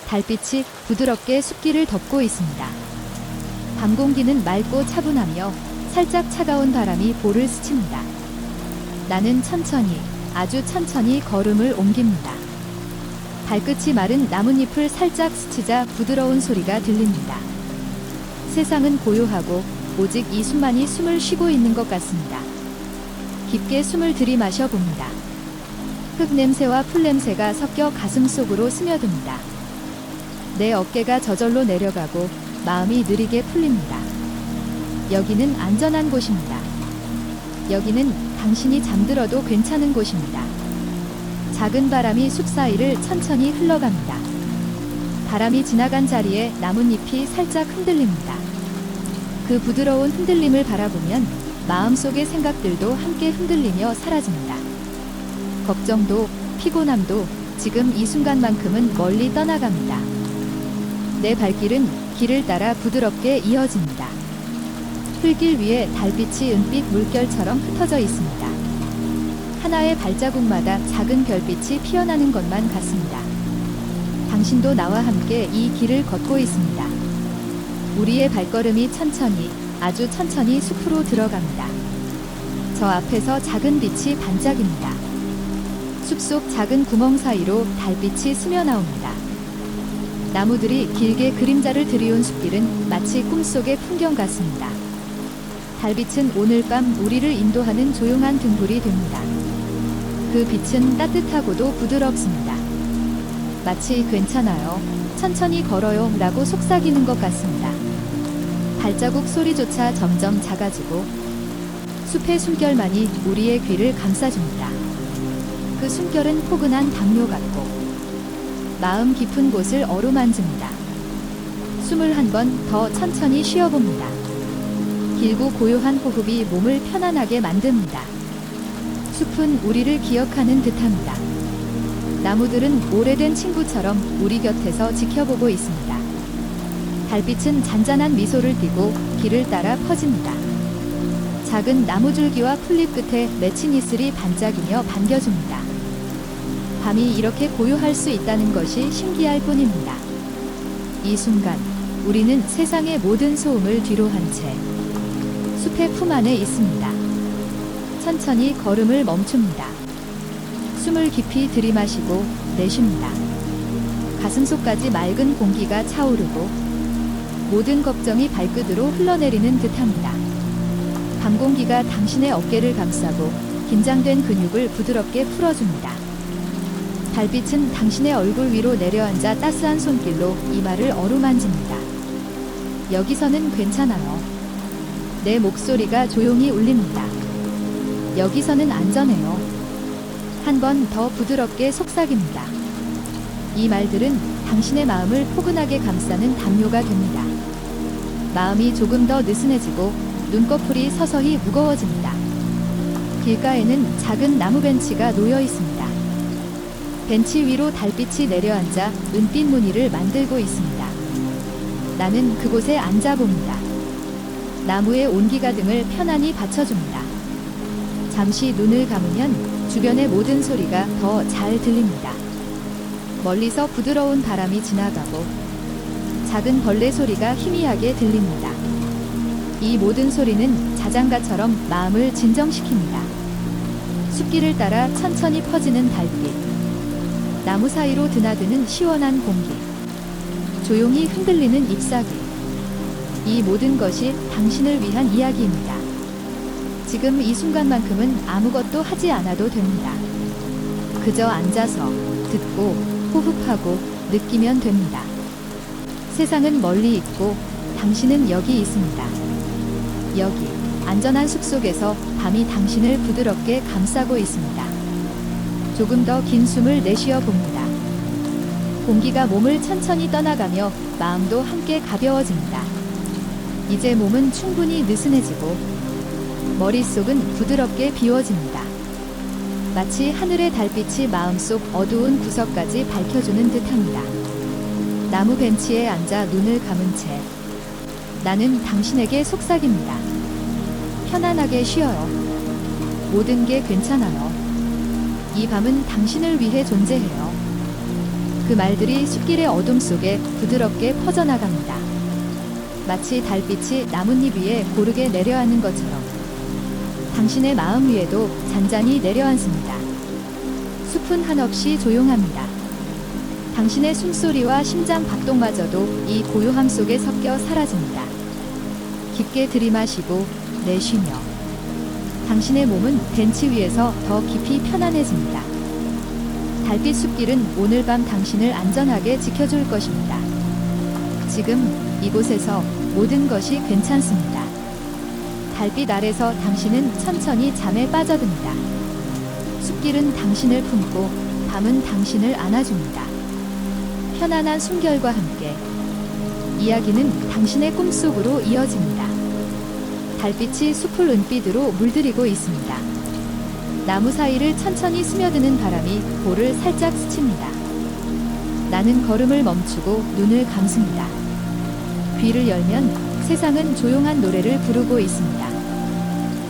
달빛이 부드럽게 숲길을 덮고 있습니다. 밤 공기는 맑고 차분하며 살짝 차가운 바람이 볼을 스칩니다. 나는 천천히, 아주 천천히 걸음을 옮깁니다. 발끝이 마른 나뭇잎을 살짝 스치자 부드러운 소리가 들립니다. 세상은 고요하고 오직 이 순간이 숨을 쉬고 있는 것 같습니다. 깊게 숨을 들이마셔 봅니다. 흙 냄새와 풀 냄새가 섞여 가슴 속으로 스며듭니다. 내 어깨가 저절로 내려가고 마음이 느리게 풀립니다. 여기는 안전한 곳입니다. 여기는 당신이 잠들어도 괜찮은 곳입니다. 작은 바람이 숲 사이를 천천히 흘러갑니다. 바람이 지나간 자리에 나뭇잎이 살짝 흔들립니다. 그 부드러운 흔들림을 바라보면 마음속의 생각들도 함께 흔들리며 사라집니다. 걱정도 피곤함도 지금 이 순간만큼은 멀리 떠나갑니다. 내 발길은 길을 따라 부드럽게 이어집니다. 흙길 위에 달빛이 은빛 물결처럼 흩어져 있습니다. 하나의 발자국마다 작은 별빛이 피어나는 것만 같습니다. 당신도 나와 함께 이 길을 걷고 있습니다. 우리의 발걸음이 천천히, 아주 천천히 숲으로 들어갑니다. 저 앞에서 작은 빛이 반짝입니다. 숲속 작은 구멍 사이로 달빛이 스며나옵니다. 나무들이 길게 그림자를 들이운 숲길은 마치 꿈속의 풍경 같습니다. 달빛은 오늘 밤 우리를 인도하는 조용한 등불이 됩니다. 그 빛은 따뜻하고도 부드럽습니다. 마치 괜찮아요, 천천히 걸어요 라고 속삭이는 것 같습니다. 발자국 소리조차 점점 작아지고 숲의 숨결만이 우리의 귀를 감싸줍니다. 그 숨결은 포근한 당뇨 같고 마음 깊은 곳을 어루만집니다. 숨을 한 번 더 천천히 쉬어봅니다. 길고 고요한 호흡이 몸을 편안하게 만듭니다. 숲은 우리를 기억하는 듯합니다. 나무들은 오래된 친구처럼 우리 곁에서 지켜보고 있습니다. 달빛은 잔잔한 미소를 띠고 길을 따라 퍼집니다. 작은 나무줄기와 풀잎 끝에 맺힌 이슬이 반짝이며 반겨줍니다. 밤이 이렇게 고요할 수 있다는 것이 신기할 뿐입니다. 이 순간 우리는 세상의 모든 소음을 뒤로 한 채 숲의 품 안에 있습니다. 천천히 걸음을 멈춥니다. 숨을 깊이 들이마시고 내쉽니다. 가슴속까지 맑은 공기가 차오르고 모든 걱정이 발끝으로 흘러내리는 듯합니다. 밤 공기가 당신의 어깨를 감싸고 긴장된 근육을 부드럽게 풀어줍니다. 달빛은 당신의 얼굴 위로 내려앉아 따스한 손길로 이마를 어루만집니다. 여기서는 괜찮아요. 내 목소리가 조용히 울립니다. 여기서는 안전해요. 한 번 더 부드럽게 속삭입니다. 이 말들은 당신의 마음을 포근하게 감싸는 담요가 됩니다. 마음이 조금 더 느슨해지고 눈꺼풀이 서서히 무거워집니다. 길가에는 작은 나무 벤치가 놓여 있습니다. 벤치 위로 달빛이 내려앉아 은빛 무늬를 만들고 있습니다. 나는 그곳에 앉아봅니다. 나무의 온기가 등을 편안히 받쳐줍니다. 잠시 눈을 감으면 주변의 모든 소리가 더 잘 들립니다. 멀리서 부드러운 바람이 지나가고 작은 벌레 소리가 희미하게 들립니다. 이 모든 소리는 자장가처럼 마음을 진정시킵니다. 숲길을 따라 천천히 퍼지는 달빛, 나무 사이로 드나드는 시원한 공기, 조용히 흔들리는 잎사귀, 이 모든 것이 당신을 위한 이야기입니다. 지금 이 순간만큼은 아무것도 하지 않아도 됩니다. 그저 앉아서 듣고 호흡하고 느끼면 됩니다. 세상은 멀리 있고 당신은 여기 있습니다. 여기 안전한 숲속에서 밤이 당신을 부드럽게 감싸고 있습니다. 조금 더 긴 숨을 내쉬어 봅니다. 공기가 몸을 천천히 떠나가며 마음도 함께 가벼워집니다. 이제 몸은 충분히 느슨해지고 머릿속은 부드럽게 비워집니다. 마치 하늘의 달빛이 마음속 어두운 구석까지 밝혀주는 듯합니다. 나무 벤치에 앉아 눈을 감은 채 나는 당신에게 속삭입니다. 편안하게 쉬어요. 모든 게 괜찮아요. 이 밤은 당신을 위해 존재해요. 그 말들이 숲길의 어둠 속에 부드럽게 퍼져나갑니다. 마치 달빛이 나뭇잎 위에 고르게 내려앉는 것처럼 당신의 마음 위에도 잔잔히 내려앉습니다. 숲은 한없이 조용합니다. 당신의 숨소리와 심장 박동마저도 이 고요함 속에 섞여 사라집니다. 깊게 들이마시고 내쉬며 당신의 몸은 벤치 위에서 더 깊이 편안해집니다. 달빛 숲길은 오늘 밤 당신을 안전하게 지켜줄 것입니다. 지금 이곳에서 모든 것이 괜찮습니다. 달빛 아래서 당신은 천천히 잠에 빠져듭니다. 숲길은 당신을 품고 밤은 당신을 안아줍니다. 편안한 숨결과 함께 이야기는 당신의 꿈속으로 이어집니다. 달빛이 숲을 은빛으로 물들이고 있습니다. 나무 사이를 천천히 스며드는 바람이 볼을 살짝 스칩니다. 나는 걸음을 멈추고 눈을 감습니다. 귀를 열면 세상은 조용한 노래를 부르고 있습니다.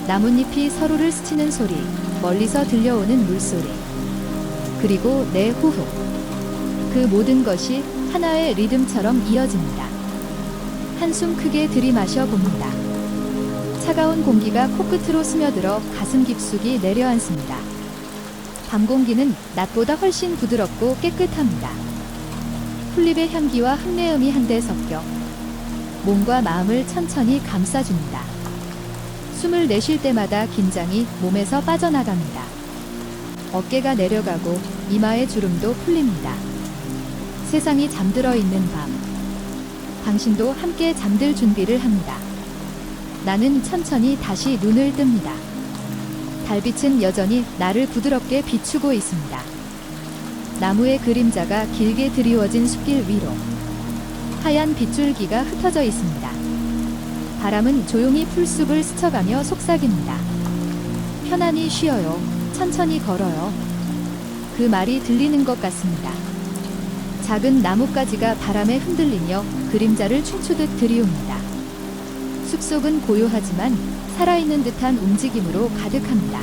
나뭇잎이 서로를 스치는 소리, 멀리서 들려오는 물소리, 그리고 내 호흡. 그 모든 것이 하나의 리듬처럼 이어집니다. 한숨 크게 들이마셔 봅니다. 차가운 공기가 코끝으로 스며들어 가슴 깊숙이 내려앉습니다. 밤 공기는 낮보다 훨씬 부드럽고 깨끗합니다. 풀잎의 향기와 흙내음이 한데 섞여 몸과 마음을 천천히 감싸줍니다. 숨을 내쉴 때마다 긴장이 몸에서 빠져나갑니다. 어깨가 내려가고 이마의 주름도 풀립니다. 세상이 잠들어 있는 밤, 당신도 함께 잠들 준비를 합니다. 나는 천천히 다시 눈을 뜹니다. 달빛은 여전히 나를 부드럽게 비추고 있습니다. 나무의 그림자가 길게 드리워진 숲길 위로 하얀 빗줄기가 흩어져 있습니다. 바람은 조용히 풀숲을 스쳐가며 속삭입니다. 편안히 쉬어요. 천천히 걸어요. 그 말이 들리는 것 같습니다. 작은 나뭇가지가 바람에 흔들리며 그림자를 춤추듯 들이웁니다. 숲속은 고요하지만 살아있는 듯한 움직임으로 가득합니다.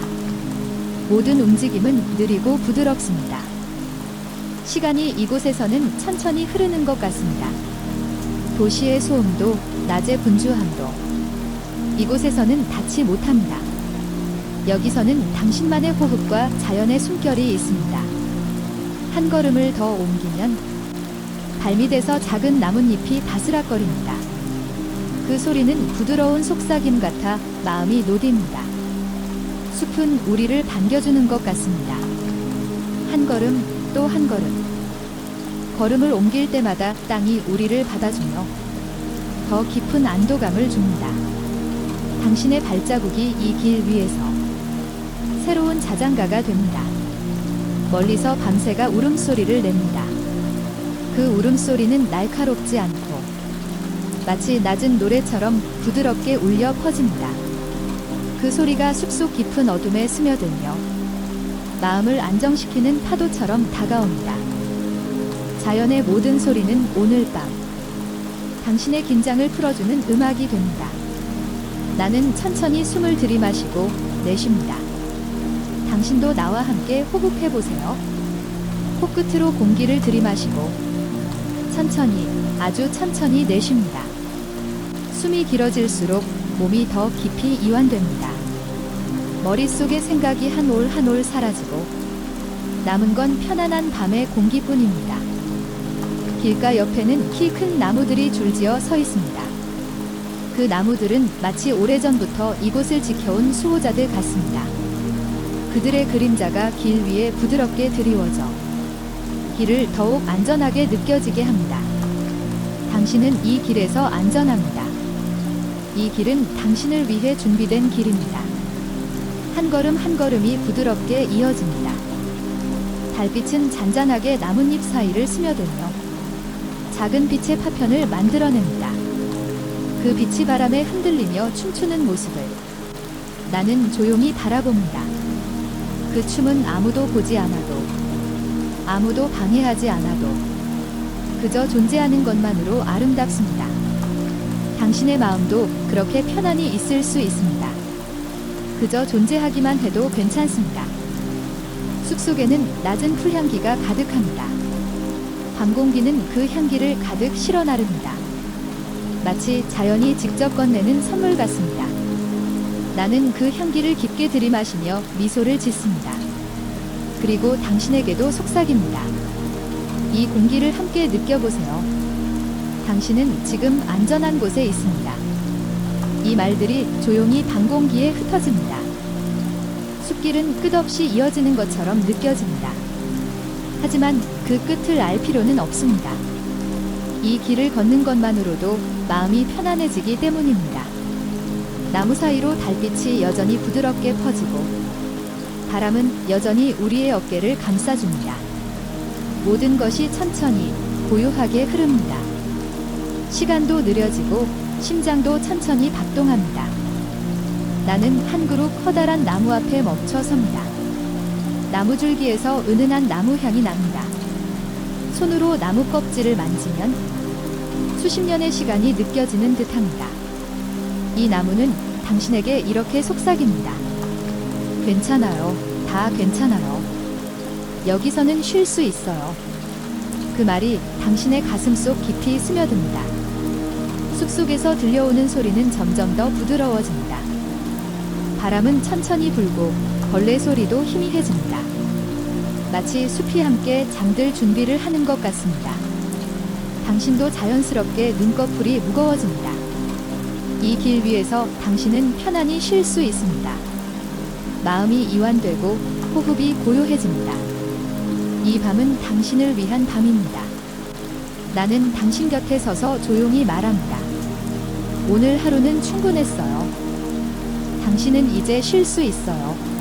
모든 움직임은 느리고 부드럽습니다. 시간이 이곳에서는 천천히 흐르는 것 같습니다. 도시의 소음도 낮의 분주함도 이곳에서는 닿지 못합니다. 여기서는 당신만의 호흡과 자연의 숨결이 있습니다. 한 걸음을 더 옮기면 발밑에서 작은 나뭇잎이 바스락거립니다. 그 소리는 부드러운 속삭임 같아 마음이 놓입니다. 숲은 우리를 반겨주는 것 같습니다. 한 걸음 또 한 걸음. 걸음을 옮길 때마다 땅이 우리를 받아주며 더 깊은 안도감을 줍니다. 당신의 발자국이 이 길 위에서 새로운 자장가가 됩니다. 멀리서 밤새가 울음소리를 냅니다. 그 울음소리는 날카롭지 않고 마치 낮은 노래처럼 부드럽게 울려 퍼집니다. 그 소리가 숲속 깊은 어둠에 스며들며 마음을 안정시키는 파도처럼 다가옵니다. 자연의 모든 소리는 오늘 밤 당신의 긴장을 풀어주는 음악이 됩니다. 나는 천천히 숨을 들이마시고 내쉽니다. 당신도 나와 함께 호흡해보세요. 코끝으로 공기를 들이마시고 천천히, 아주 천천히 내쉽니다. 숨이 길어질수록 몸이 더 깊이 이완됩니다. 머릿속의 생각이 한 올 한 올 사라지고 남은 건 편안한 밤의 공기뿐입니다. 길가 옆에는 키 큰 나무들이 줄지어 서 있습니다. 그 나무들은 마치 오래전부터 이곳을 지켜온 수호자들 같습니다. 그들의 그림자가 길 위에 부드럽게 드리워져 길을 더욱 안전하게 느껴지게 합니다. 당신은 이 길에서 안전합니다. 이 길은 당신을 위해 준비된 길입니다. 한 걸음 한 걸음이 부드럽게 이어집니다. 달빛은 잔잔하게 나뭇잎 사이를 스며들며 작은 빛의 파편을 만들어냅니다. 그 빛이 바람에 흔들리며 춤추는 모습을 나는 조용히 바라봅니다. 그 춤은 아무도 보지 않아도, 아무도 방해하지 않아도 그저 존재하는 것만으로 아름답습니다. 당신의 마음도 그렇게 편안히 있을 수 있습니다. 그저 존재하기만 해도 괜찮습니다. 숲속에는 낮은 풀향기가 가득합니다. 밤 공기는 그 향기를 가득 실어 나릅니다. 마치 자연이 직접 건네는 선물 같습니다. 나는 그 향기를 깊게 들이마시며 미소를 짓습니다. 그리고 당신에게도 속삭입니다. 이 공기를 함께 느껴보세요. 당신은 지금 안전한 곳에 있습니다. 이 말들이 조용히 밤 공기에 흩어집니다. 숲길은 끝없이 이어지는 것처럼 느껴집니다. 하지만 그 끝을 알 필요는 없습니다. 이 길을 걷는 것만으로도 마음이 편안해지기 때문입니다. 나무 사이로 달빛이 여전히 부드럽게 퍼지고 바람은 여전히 우리의 어깨를 감싸줍니다. 모든 것이 천천히 고요하게 흐릅니다. 시간도 느려지고 심장도 천천히 박동합니다. 나는 한 그룹 커다란 나무 앞에 멈춰 섭니다. 나무 줄기에서 은은한 나무 향이 납니다. 손으로 나무 껍질을 만지면 수십 년의 시간이 느껴지는 듯합니다. 이 나무는 당신에게 이렇게 속삭입니다. 괜찮아요. 다 괜찮아요. 여기서는 쉴 수 있어요. 그 말이 당신의 가슴 속 깊이 스며듭니다. 숲속에서 들려오는 소리는 점점 더 부드러워집니다. 바람은 천천히 불고 벌레 소리도 희미해집니다. 마치 숲이 함께 잠들 준비를 하는 것 같습니다. 당신도 자연스럽게 눈꺼풀이 무거워집니다. 이 길 위에서 당신은 편안히 쉴 수 있습니다. 마음이 이완되고 호흡이 고요해집니다. 이 밤은 당신을 위한 밤입니다. 나는 당신 곁에 서서 조용히 말합니다. 오늘 하루는 충분했어요. 당신은 이제 쉴 수 있어요.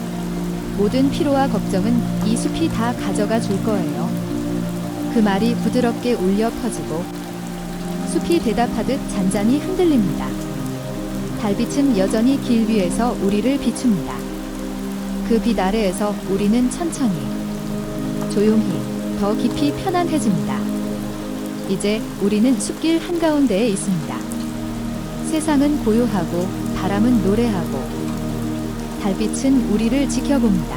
모든 피로와 걱정은 이 숲이 다 가져가 줄 거예요. 그 말이 부드럽게 울려 퍼지고 숲이 대답하듯 잔잔히 흔들립니다. 달빛은 여전히 길 위에서 우리를 비춥니다. 그 빛 아래에서 우리는 천천히, 조용히, 더 깊이 편안해집니다. 이제 우리는 숲길 한가운데에 있습니다. 세상은 고요하고 바람은 노래하고 달빛은 우리를 지켜봅니다.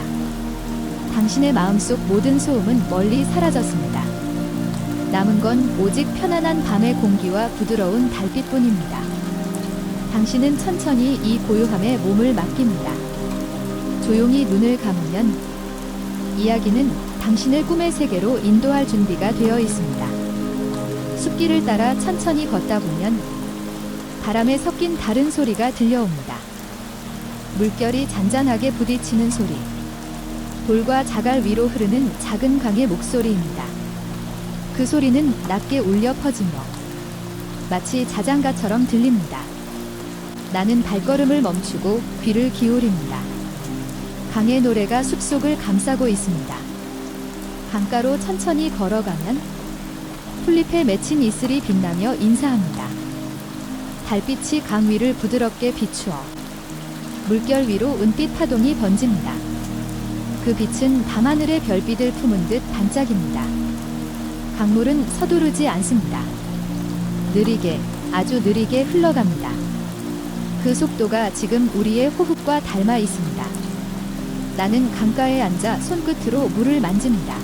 당신의 마음속 모든 소음은 멀리 사라졌습니다. 남은 건 오직 편안한 밤의 공기와 부드러운 달빛뿐입니다. 당신은 천천히 이 고요함에 몸을 맡깁니다. 조용히 눈을 감으면 이야기는 당신을 꿈의 세계로 인도할 준비가 되어 있습니다. 숲길을 따라 천천히 걷다 보면 바람에 섞인 다른 소리가 들려옵니다. 물결이 잔잔하게 부딪히는 소리, 돌과 자갈 위로 흐르는 작은 강의 목소리입니다. 그 소리는 낮게 울려 퍼지며 마치 자장가처럼 들립니다. 나는 발걸음을 멈추고 귀를 기울입니다. 강의 노래가 숲속을 감싸고 있습니다. 강가로 천천히 걸어가면 풀잎에 맺힌 이슬이 빛나며 인사합니다. 달빛이 강 위를 부드럽게 비추어 물결 위로 은빛 파동이 번집니다. 그 빛은 밤하늘의 별빛을 품은 듯 반짝입니다. 강물은 서두르지 않습니다. 느리게, 아주 느리게 흘러갑니다. 그 속도가 지금 우리의 호흡과 닮아 있습니다. 나는 강가에 앉아 손끝으로 물을 만집니다.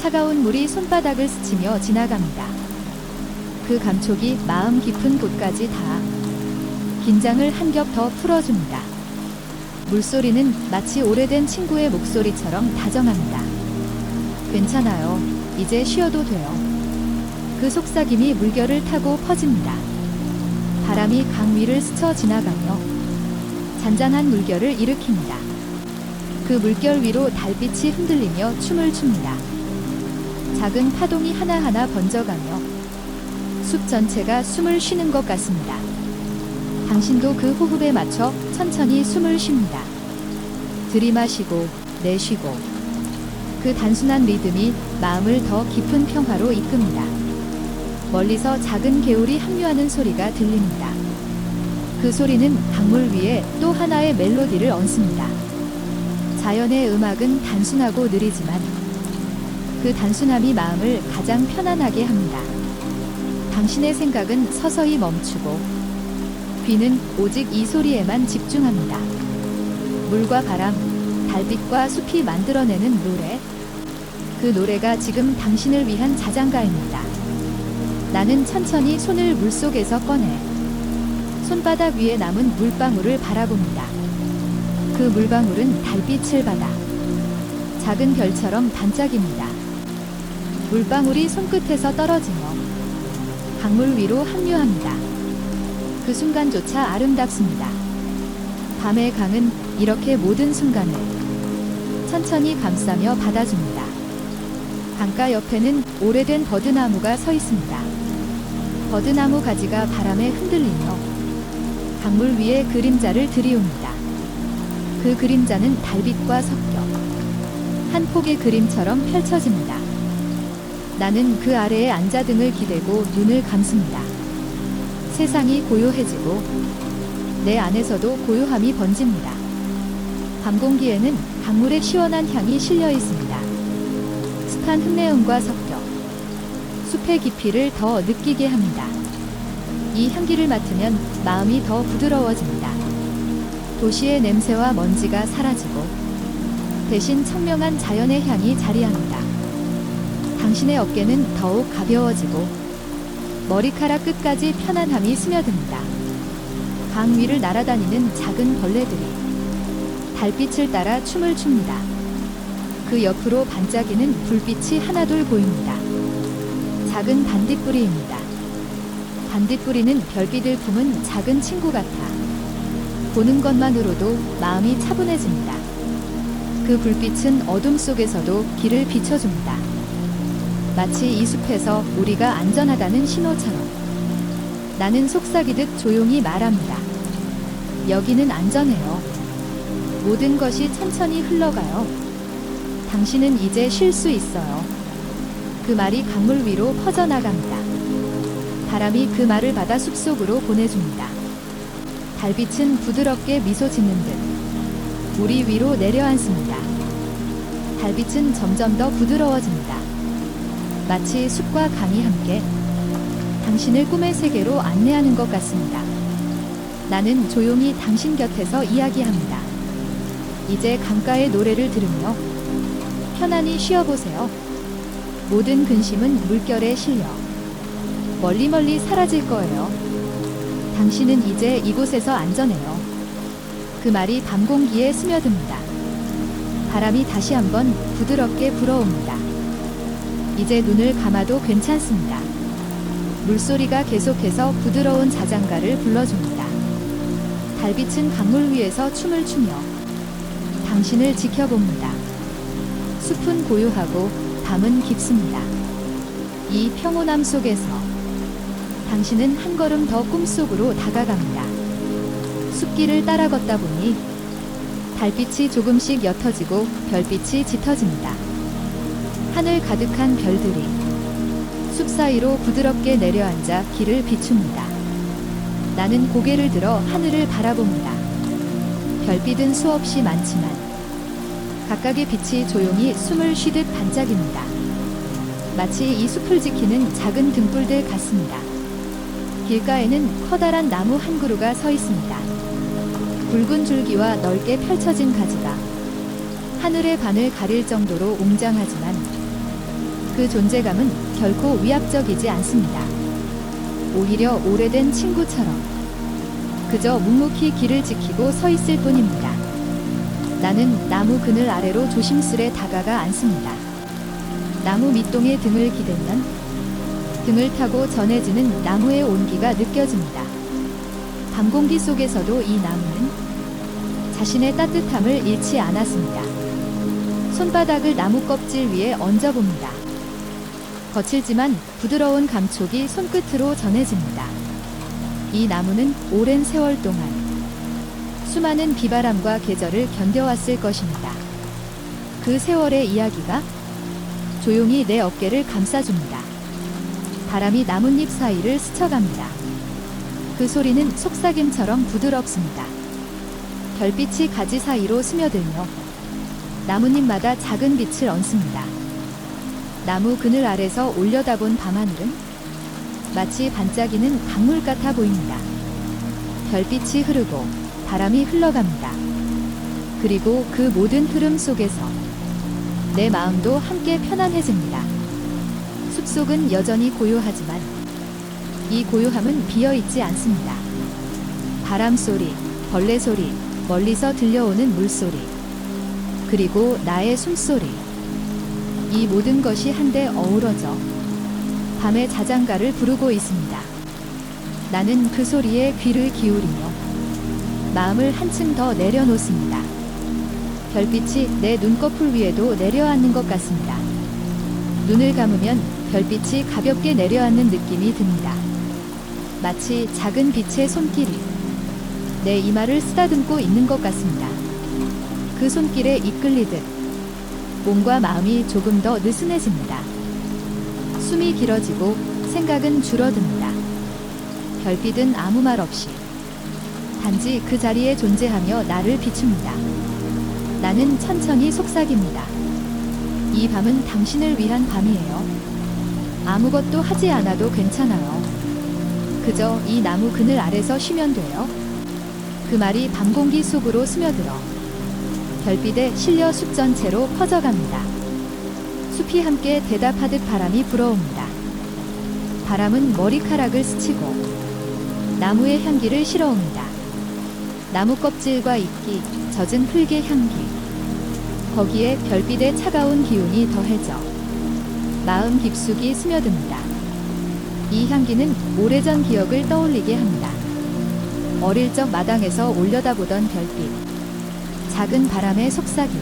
차가운 물이 손바닥을 스치며 지나갑니다. 그 감촉이 마음 깊은 곳까지 닿아 긴장을 한 겹 더 풀어줍니다. 물소리는 마치 오래된 친구의 목소리처럼 다정합니다. 괜찮아요. 이제 쉬어도 돼요. 그 속삭임이 물결을 타고 퍼집니다. 바람이 강 위를 스쳐 지나가며 잔잔한 물결을 일으킵니다. 그 물결 위로 달빛이 흔들리며 춤을 춥니다. 작은 파동이 하나하나 번져가며 숲 전체가 숨을 쉬는 것 같습니다. 당신도 그 호흡에 맞춰 천천히 숨을 쉽니다. 들이마시고 내쉬고 그 단순한 리듬이 마음을 더 깊은 평화로 이끕니다. 멀리서 작은 개울이 합류하는 소리가 들립니다. 그 소리는 강물 위에 또 하나의 멜로디를 얹습니다. 자연의 음악은 단순하고 느리지만 그 단순함이 마음을 가장 편안하게 합니다. 당신의 생각은 서서히 멈추고 귀는 오직 이 소리에만 집중합니다. 물과 바람, 달빛과 숲이 만들어내는 노래, 그 노래가 지금 당신을 위한 자장가입니다. 나는 천천히 손을 물속에서 꺼내 손바닥 위에 남은 물방울을 바라봅니다. 그 물방울은 달빛을 받아 작은 별처럼 반짝입니다. 물방울이 손끝에서 떨어지며 강물 위로 합류합니다. 그 순간조차 아름답습니다. 밤의 강은 이렇게 모든 순간을 천천히 감싸며 받아줍니다. 강가 옆에는 오래된 버드나무가 서 있습니다. 버드나무 가지가 바람에 흔들리며 강물 위에 그림자를 들이웁니다. 그 그림자는 달빛과 섞여 한 폭의 그림처럼 펼쳐집니다. 나는 그 아래에 앉아 등을 기대고 눈을 감습니다. 세상이 고요해지고 내 안에서도 고요함이 번집니다. 밤 공기에는 강물의 시원한 향이 실려 있습니다. 습한 흙내음과 섞여 숲의 깊이를 더 느끼게 합니다. 이 향기를 맡으면 마음이 더 부드러워집니다. 도시의 냄새와 먼지가 사라지고 대신 청명한 자연의 향이 자리합니다. 당신의 어깨는 더욱 가벼워지고 머리카락 끝까지 편안함이 스며듭니다. 강 위를 날아다니는 작은 벌레들이 달빛을 따라 춤을 춥니다. 그 옆으로 반짝이는 불빛이 하나둘 보입니다. 작은 반딧불이입니다. 반딧불이는 별빛을 품은 작은 친구 같아 보는 것만으로도 마음이 차분해집니다. 그 불빛은 어둠 속에서도 길을 비춰줍니다. 마치 이 숲에서 우리가 안전하다는 신호처럼 나는 속삭이듯 조용히 말합니다. 여기는 안전해요. 모든 것이 천천히 흘러가요. 당신은 이제 쉴 수 있어요. 그 말이 강물 위로 퍼져나갑니다. 바람이 그 말을 받아 숲속으로 보내줍니다. 달빛은 부드럽게 미소 짓는 듯 우리 위로 내려앉습니다. 달빛은 점점 더 부드러워집니다. 마치 숲과 강이 함께 당신을 꿈의 세계로 안내하는 것 같습니다. 나는 조용히 당신 곁에서 이야기합니다. 이제 강가의 노래를 들으며 편안히 쉬어보세요. 모든 근심은 물결에 실려 멀리 사라질 거예요. 당신은 이제 이곳에서 안전해요. 그 말이 밤 공기에 스며듭니다. 바람이 다시 한번 부드럽게 불어옵니다. 이제 눈을 감아도 괜찮습니다. 물소리가 계속해서 부드러운 자장가를 불러줍니다. 달빛은 강물 위에서 춤을 추며 당신을 지켜봅니다. 숲은 고요하고 밤은 깊습니다. 이 평온함 속에서 당신은 한 걸음 더 꿈속으로 다가갑니다. 숲길을 따라 걷다 보니 달빛이 조금씩 옅어지고 별빛이 짙어집니다. 하늘 가득한 별들이 숲 사이로 부드럽게 내려앉아 길을 비춥니다. 나는 고개를 들어 하늘을 바라봅니다. 별빛은 수없이 많지만 각각의 빛이 조용히 숨을 쉬듯 반짝입니다. 마치 이 숲을 지키는 작은 등불들 같습니다. 길가에는 커다란 나무 한 그루가 서 있습니다. 굵은 줄기와 넓게 펼쳐진 가지가 하늘의 반을 가릴 정도로 웅장하지만 그 존재감은 결코 위압적이지 않습니다. 오히려 오래된 친구처럼 그저 묵묵히 길을 지키고 서 있을 뿐입니다. 나는 나무 그늘 아래로 조심스레 다가가 앉습니다. 나무 밑동에 등을 기대면 등을 타고 전해지는 나무의 온기가 느껴집니다. 밤 공기 속에서도 이 나무는 자신의 따뜻함을 잃지 않았습니다. 손바닥을 나무 껍질 위에 얹어봅니다. 거칠지만 부드러운 감촉이 손끝으로 전해집니다. 이 나무는 오랜 세월 동안 수많은 비바람과 계절을 견뎌왔을 것입니다. 그 세월의 이야기가 조용히 내 어깨를 감싸줍니다. 바람이 나뭇잎 사이를 스쳐갑니다. 그 소리는 속삭임처럼 부드럽습니다. 별빛이 가지 사이로 스며들며 나뭇잎마다 작은 빛을 얹습니다. 나무 그늘 아래서 올려다본 밤하늘은 마치 반짝이는 강물 같아 보입니다. 별빛이 흐르고 바람이 흘러갑니다. 그리고 그 모든 흐름 속에서 내 마음도 함께 편안해집니다. 숲속은 여전히 고요하지만 이 고요함은 비어있지 않습니다. 바람 소리, 벌레 소리, 멀리서 들려오는 물소리, 그리고 나의 숨소리. 이 모든 것이 한데 어우러져 밤의 자장가를 부르고 있습니다. 나는 그 소리에 귀를 기울이며 마음을 한층 더 내려놓습니다. 별빛이 내 눈꺼풀 위에도 내려앉는 것 같습니다. 눈을 감으면 별빛이 가볍게 내려앉는 느낌이 듭니다. 마치 작은 빛의 손길이 내 이마를 쓰다듬고 있는 것 같습니다. 그 손길에 이끌리듯 몸과 마음이 조금 더 느슨해집니다. 숨이 길어지고 생각은 줄어듭니다. 별빛은 아무 말 없이 단지 그 자리에 존재하며 나를 비춥니다. 나는 천천히 속삭입니다. 이 밤은 당신을 위한 밤이에요. 아무것도 하지 않아도 괜찮아요. 그저 이 나무 그늘 아래서 쉬면 돼요. 그 말이 밤 공기 속으로 스며들어 별빛에 실려 숲 전체로 퍼져갑니다. 숲이 함께 대답하듯 바람이 불어옵니다. 바람은 머리카락을 스치고 나무의 향기를 실어옵니다. 나무 껍질과 이끼, 젖은 흙의 향기, 거기에 별빛의 차가운 기운이 더해져 마음 깊숙이 스며듭니다. 이 향기는 오래전 기억을 떠올리게 합니다. 어릴 적 마당에서 올려다보던 별빛, 작은 바람의 속삭임,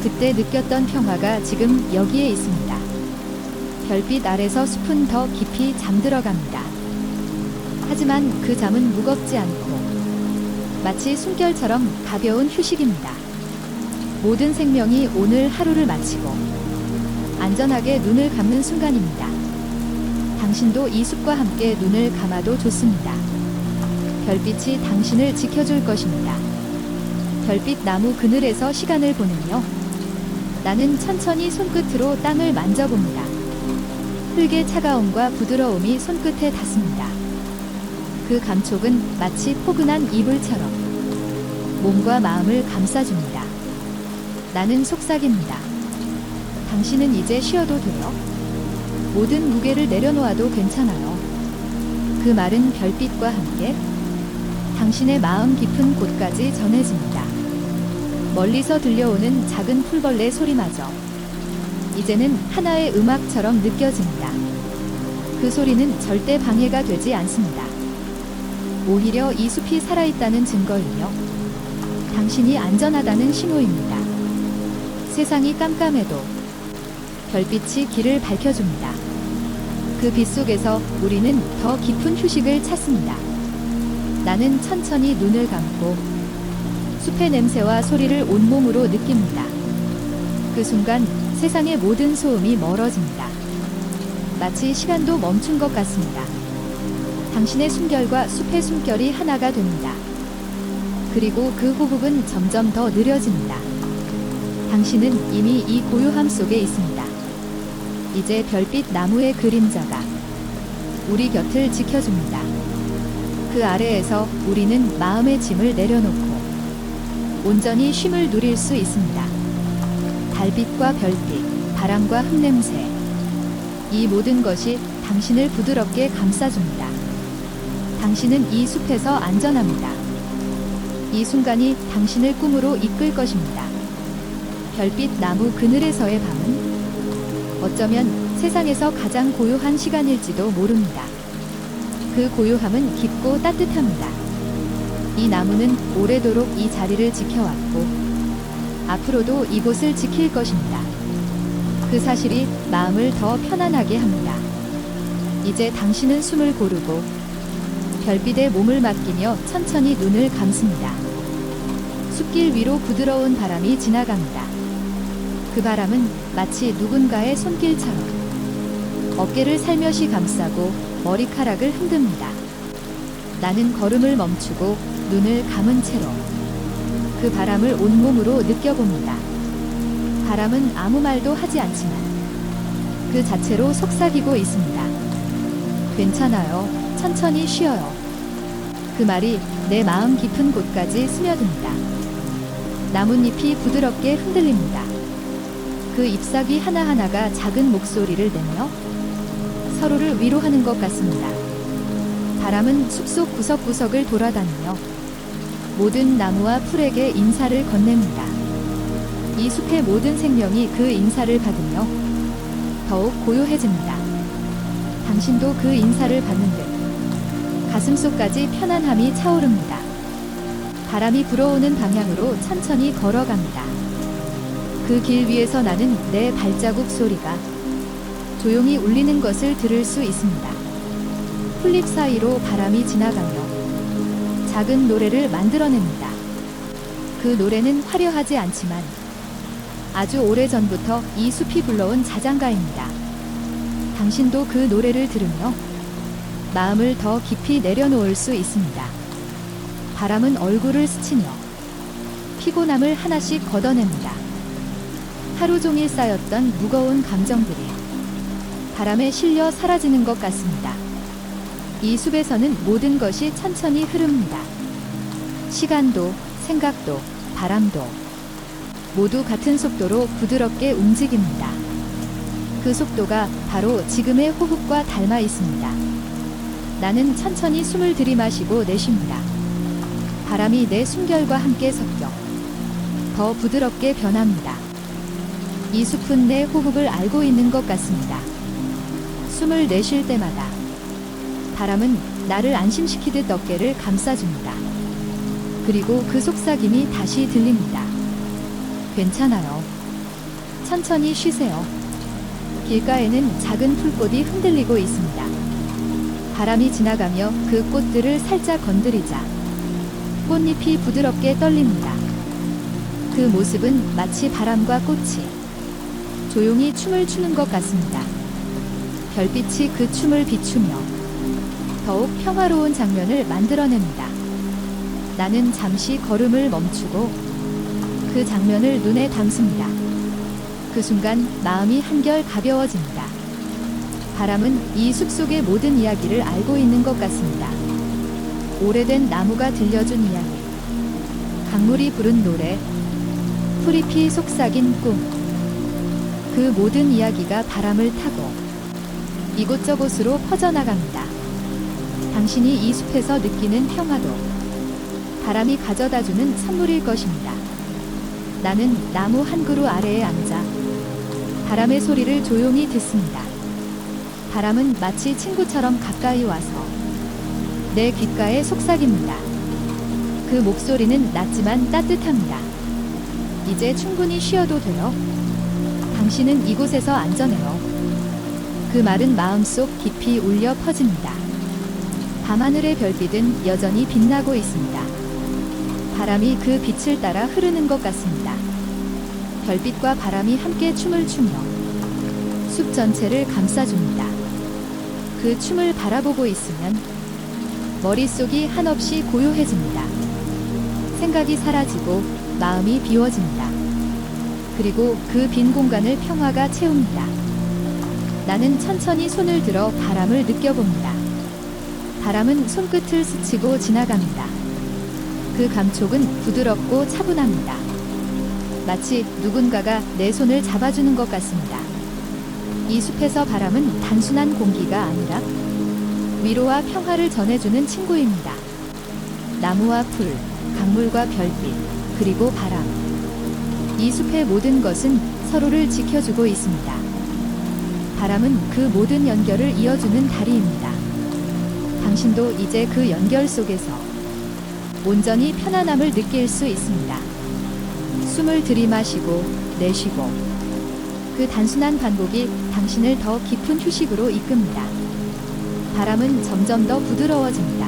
그때 느꼈던 평화가 지금 여기에 있습니다. 별빛 아래서 숲은 더 깊이 잠들어갑니다. 하지만 그 잠은 무겁지 않고 마치 숨결처럼 가벼운 휴식입니다. 모든 생명이 오늘 하루를 마치고 안전하게 눈을 감는 순간입니다. 당신도 이 숲과 함께 눈을 감아도 좋습니다. 별빛이 당신을 지켜줄 것입니다. 별빛 나무 그늘에서 시간을 보내며 나는 천천히 손끝으로 땅을 만져봅니다. 흙의 차가움과 부드러움이 손끝에 닿습니다. 그 감촉은 마치 포근한 이불처럼 몸과 마음을 감싸줍니다. 나는 속삭입니다. 당신은 이제 쉬어도 돼요. 모든 무게를 내려놓아도 괜찮아요. 그 말은 별빛과 함께 당신의 마음 깊은 곳까지 전해집니다. 멀리서 들려오는 작은 풀벌레 소리마저 이제는 하나의 음악처럼 느껴집니다. 그 소리는 절대 방해가 되지 않습니다. 오히려 이 숲이 살아있다는 증거이며 당신이 안전하다는 신호입니다. 세상이 깜깜해도 별빛이 길을 밝혀줍니다. 그 빛 속에서 우리는 더 깊은 휴식을 찾습니다. 나는 천천히 눈을 감고 숲의 냄새와 소리를 온몸으로 느낍니다. 그 순간 세상의 모든 소음이 멀어집니다. 마치 시간도 멈춘 것 같습니다. 당신의 숨결과 숲의 숨결이 하나가 됩니다. 그리고 그 호흡은 점점 더 느려집니다. 당신은 이미 이 고요함 속에 있습니다. 이제 별빛 나무의 그림자가 우리 곁을 지켜줍니다. 그 아래에서 우리는 마음의 짐을 내려놓고 온전히 쉼을 누릴 수 있습니다. 달빛과 별빛, 바람과 흙냄새, 이 모든 것이 당신을 부드럽게 감싸줍니다. 당신은 이 숲에서 안전합니다. 이 순간이 당신을 꿈으로 이끌 것입니다. 별빛 나무 그늘에서의 밤은 어쩌면 세상에서 가장 고요한 시간일지도 모릅니다. 그 고요함은 깊고 따뜻합니다. 이 나무는 오래도록 이 자리를 지켜왔고 앞으로도 이곳을 지킬 것입니다. 그 사실이 마음을 더 편안하게 합니다. 이제 당신은 숨을 고르고 별빛에 몸을 맡기며 천천히 눈을 감습니다. 숲길 위로 부드러운 바람이 지나갑니다. 그 바람은 마치 누군가의 손길처럼 어깨를 살며시 감싸고 머리카락을 흔듭니다. 나는 걸음을 멈추고 눈을 감은 채로 그 바람을 온몸으로 느껴봅니다. 바람은 아무 말도 하지 않지만 그 자체로 속삭이고 있습니다. 괜찮아요. 천천히 쉬어요. 그 말이 내 마음 깊은 곳까지 스며듭니다. 나뭇잎이 부드럽게 흔들립니다. 그 잎사귀 하나하나가 작은 목소리를 내며 서로를 위로하는 것 같습니다. 바람은 숲속 구석구석을 돌아다니며 모든 나무와 풀에게 인사를 건넵니다. 이 숲의 모든 생명이 그 인사를 받으며 더욱 고요해집니다. 당신도 그 인사를 받는 듯 가슴속까지 편안함이 차오릅니다. 바람이 불어오는 방향으로 천천히 걸어갑니다. 그 길 위에서 나는 내 발자국 소리가 조용히 울리는 것을 들을 수 있습니다. 풀잎 사이로 바람이 지나가며 작은 노래를 만들어냅니다. 그 노래는 화려하지 않지만 아주 오래전부터 이 숲이 불러온 자장가입니다. 당신도 그 노래를 들으며 마음을 더 깊이 내려놓을 수 있습니다. 바람은 얼굴을 스치며 피곤함을 하나씩 걷어냅니다. 하루 종일 쌓였던 무거운 감정들이 바람에 실려 사라지는 것 같습니다. 이 숲에서는 모든 것이 천천히 흐릅니다. 시간도, 생각도, 바람도 모두 같은 속도로 부드럽게 움직입니다. 그 속도가 바로 지금의 호흡과 닮아 있습니다. 나는 천천히 숨을 들이마시고 내쉽니다. 바람이 내 숨결과 함께 섞여 더 부드럽게 변합니다. 이 숲은 내 호흡을 알고 있는 것 같습니다. 숨을 내쉴 때마다 바람은 나를 안심시키듯 어깨를 감싸줍니다. 그리고 그 속삭임이 다시 들립니다. 괜찮아요. 천천히 쉬세요. 길가에는 작은 풀꽃이 흔들리고 있습니다. 바람이 지나가며 그 꽃들을 살짝 건드리자 꽃잎이 부드럽게 떨립니다. 그 모습은 마치 바람과 꽃이 조용히 춤을 추는 것 같습니다. 별빛이 그 춤을 비추며 더욱 평화로운 장면을 만들어냅니다. 나는 잠시 걸음을 멈추고 그 장면을 눈에 담습니다. 그 순간 마음이 한결 가벼워집니다. 바람은 이 숲속의 모든 이야기를 알고 있는 것 같습니다. 오래된 나무가 들려준 이야기, 강물이 부른 노래, 풀잎이 속삭인 꿈, 그 모든 이야기가 바람을 타고 이곳저곳으로 퍼져나갑니다. 당신이 이 숲에서 느끼는 평화도 바람이 가져다주는 선물일 것입니다. 나는 나무 한 그루 아래에 앉아 바람의 소리를 조용히 듣습니다. 바람은 마치 친구처럼 가까이 와서 내 귓가에 속삭입니다. 그 목소리는 낮지만 따뜻합니다. 이제 충분히 쉬어도 돼요. 당신은 이곳에서 안전해요. 그 말은 마음속 깊이 울려 퍼집니다. 밤하늘의 별빛은 여전히 빛나고 있습니다. 바람이 그 빛을 따라 흐르는 것 같습니다. 별빛과 바람이 함께 춤을 추며 숲 전체를 감싸줍니다. 그 춤을 바라보고 있으면 머릿속이 한없이 고요해집니다. 생각이 사라지고 마음이 비워집니다. 그리고 그 빈 공간을 평화가 채웁니다. 나는 천천히 손을 들어 바람을 느껴봅니다. 바람은 손끝을 스치고 지나갑니다. 그 감촉은 부드럽고 차분합니다. 마치 누군가가 내 손을 잡아주는 것 같습니다. 이 숲에서 바람은 단순한 공기가 아니라 위로와 평화를 전해주는 친구입니다. 나무와 풀, 강물과 별빛, 그리고 바람. 이 숲의 모든 것은 서로를 지켜주고 있습니다. 바람은 그 모든 연결을 이어주는 다리입니다. 당신도 이제 그 연결 속에서 온전히 편안함을 느낄 수 있습니다. 숨을 들이마시고 내쉬고 그 단순한 반복이 당신을 더 깊은 휴식으로 이끕니다. 바람은 점점 더 부드러워집니다.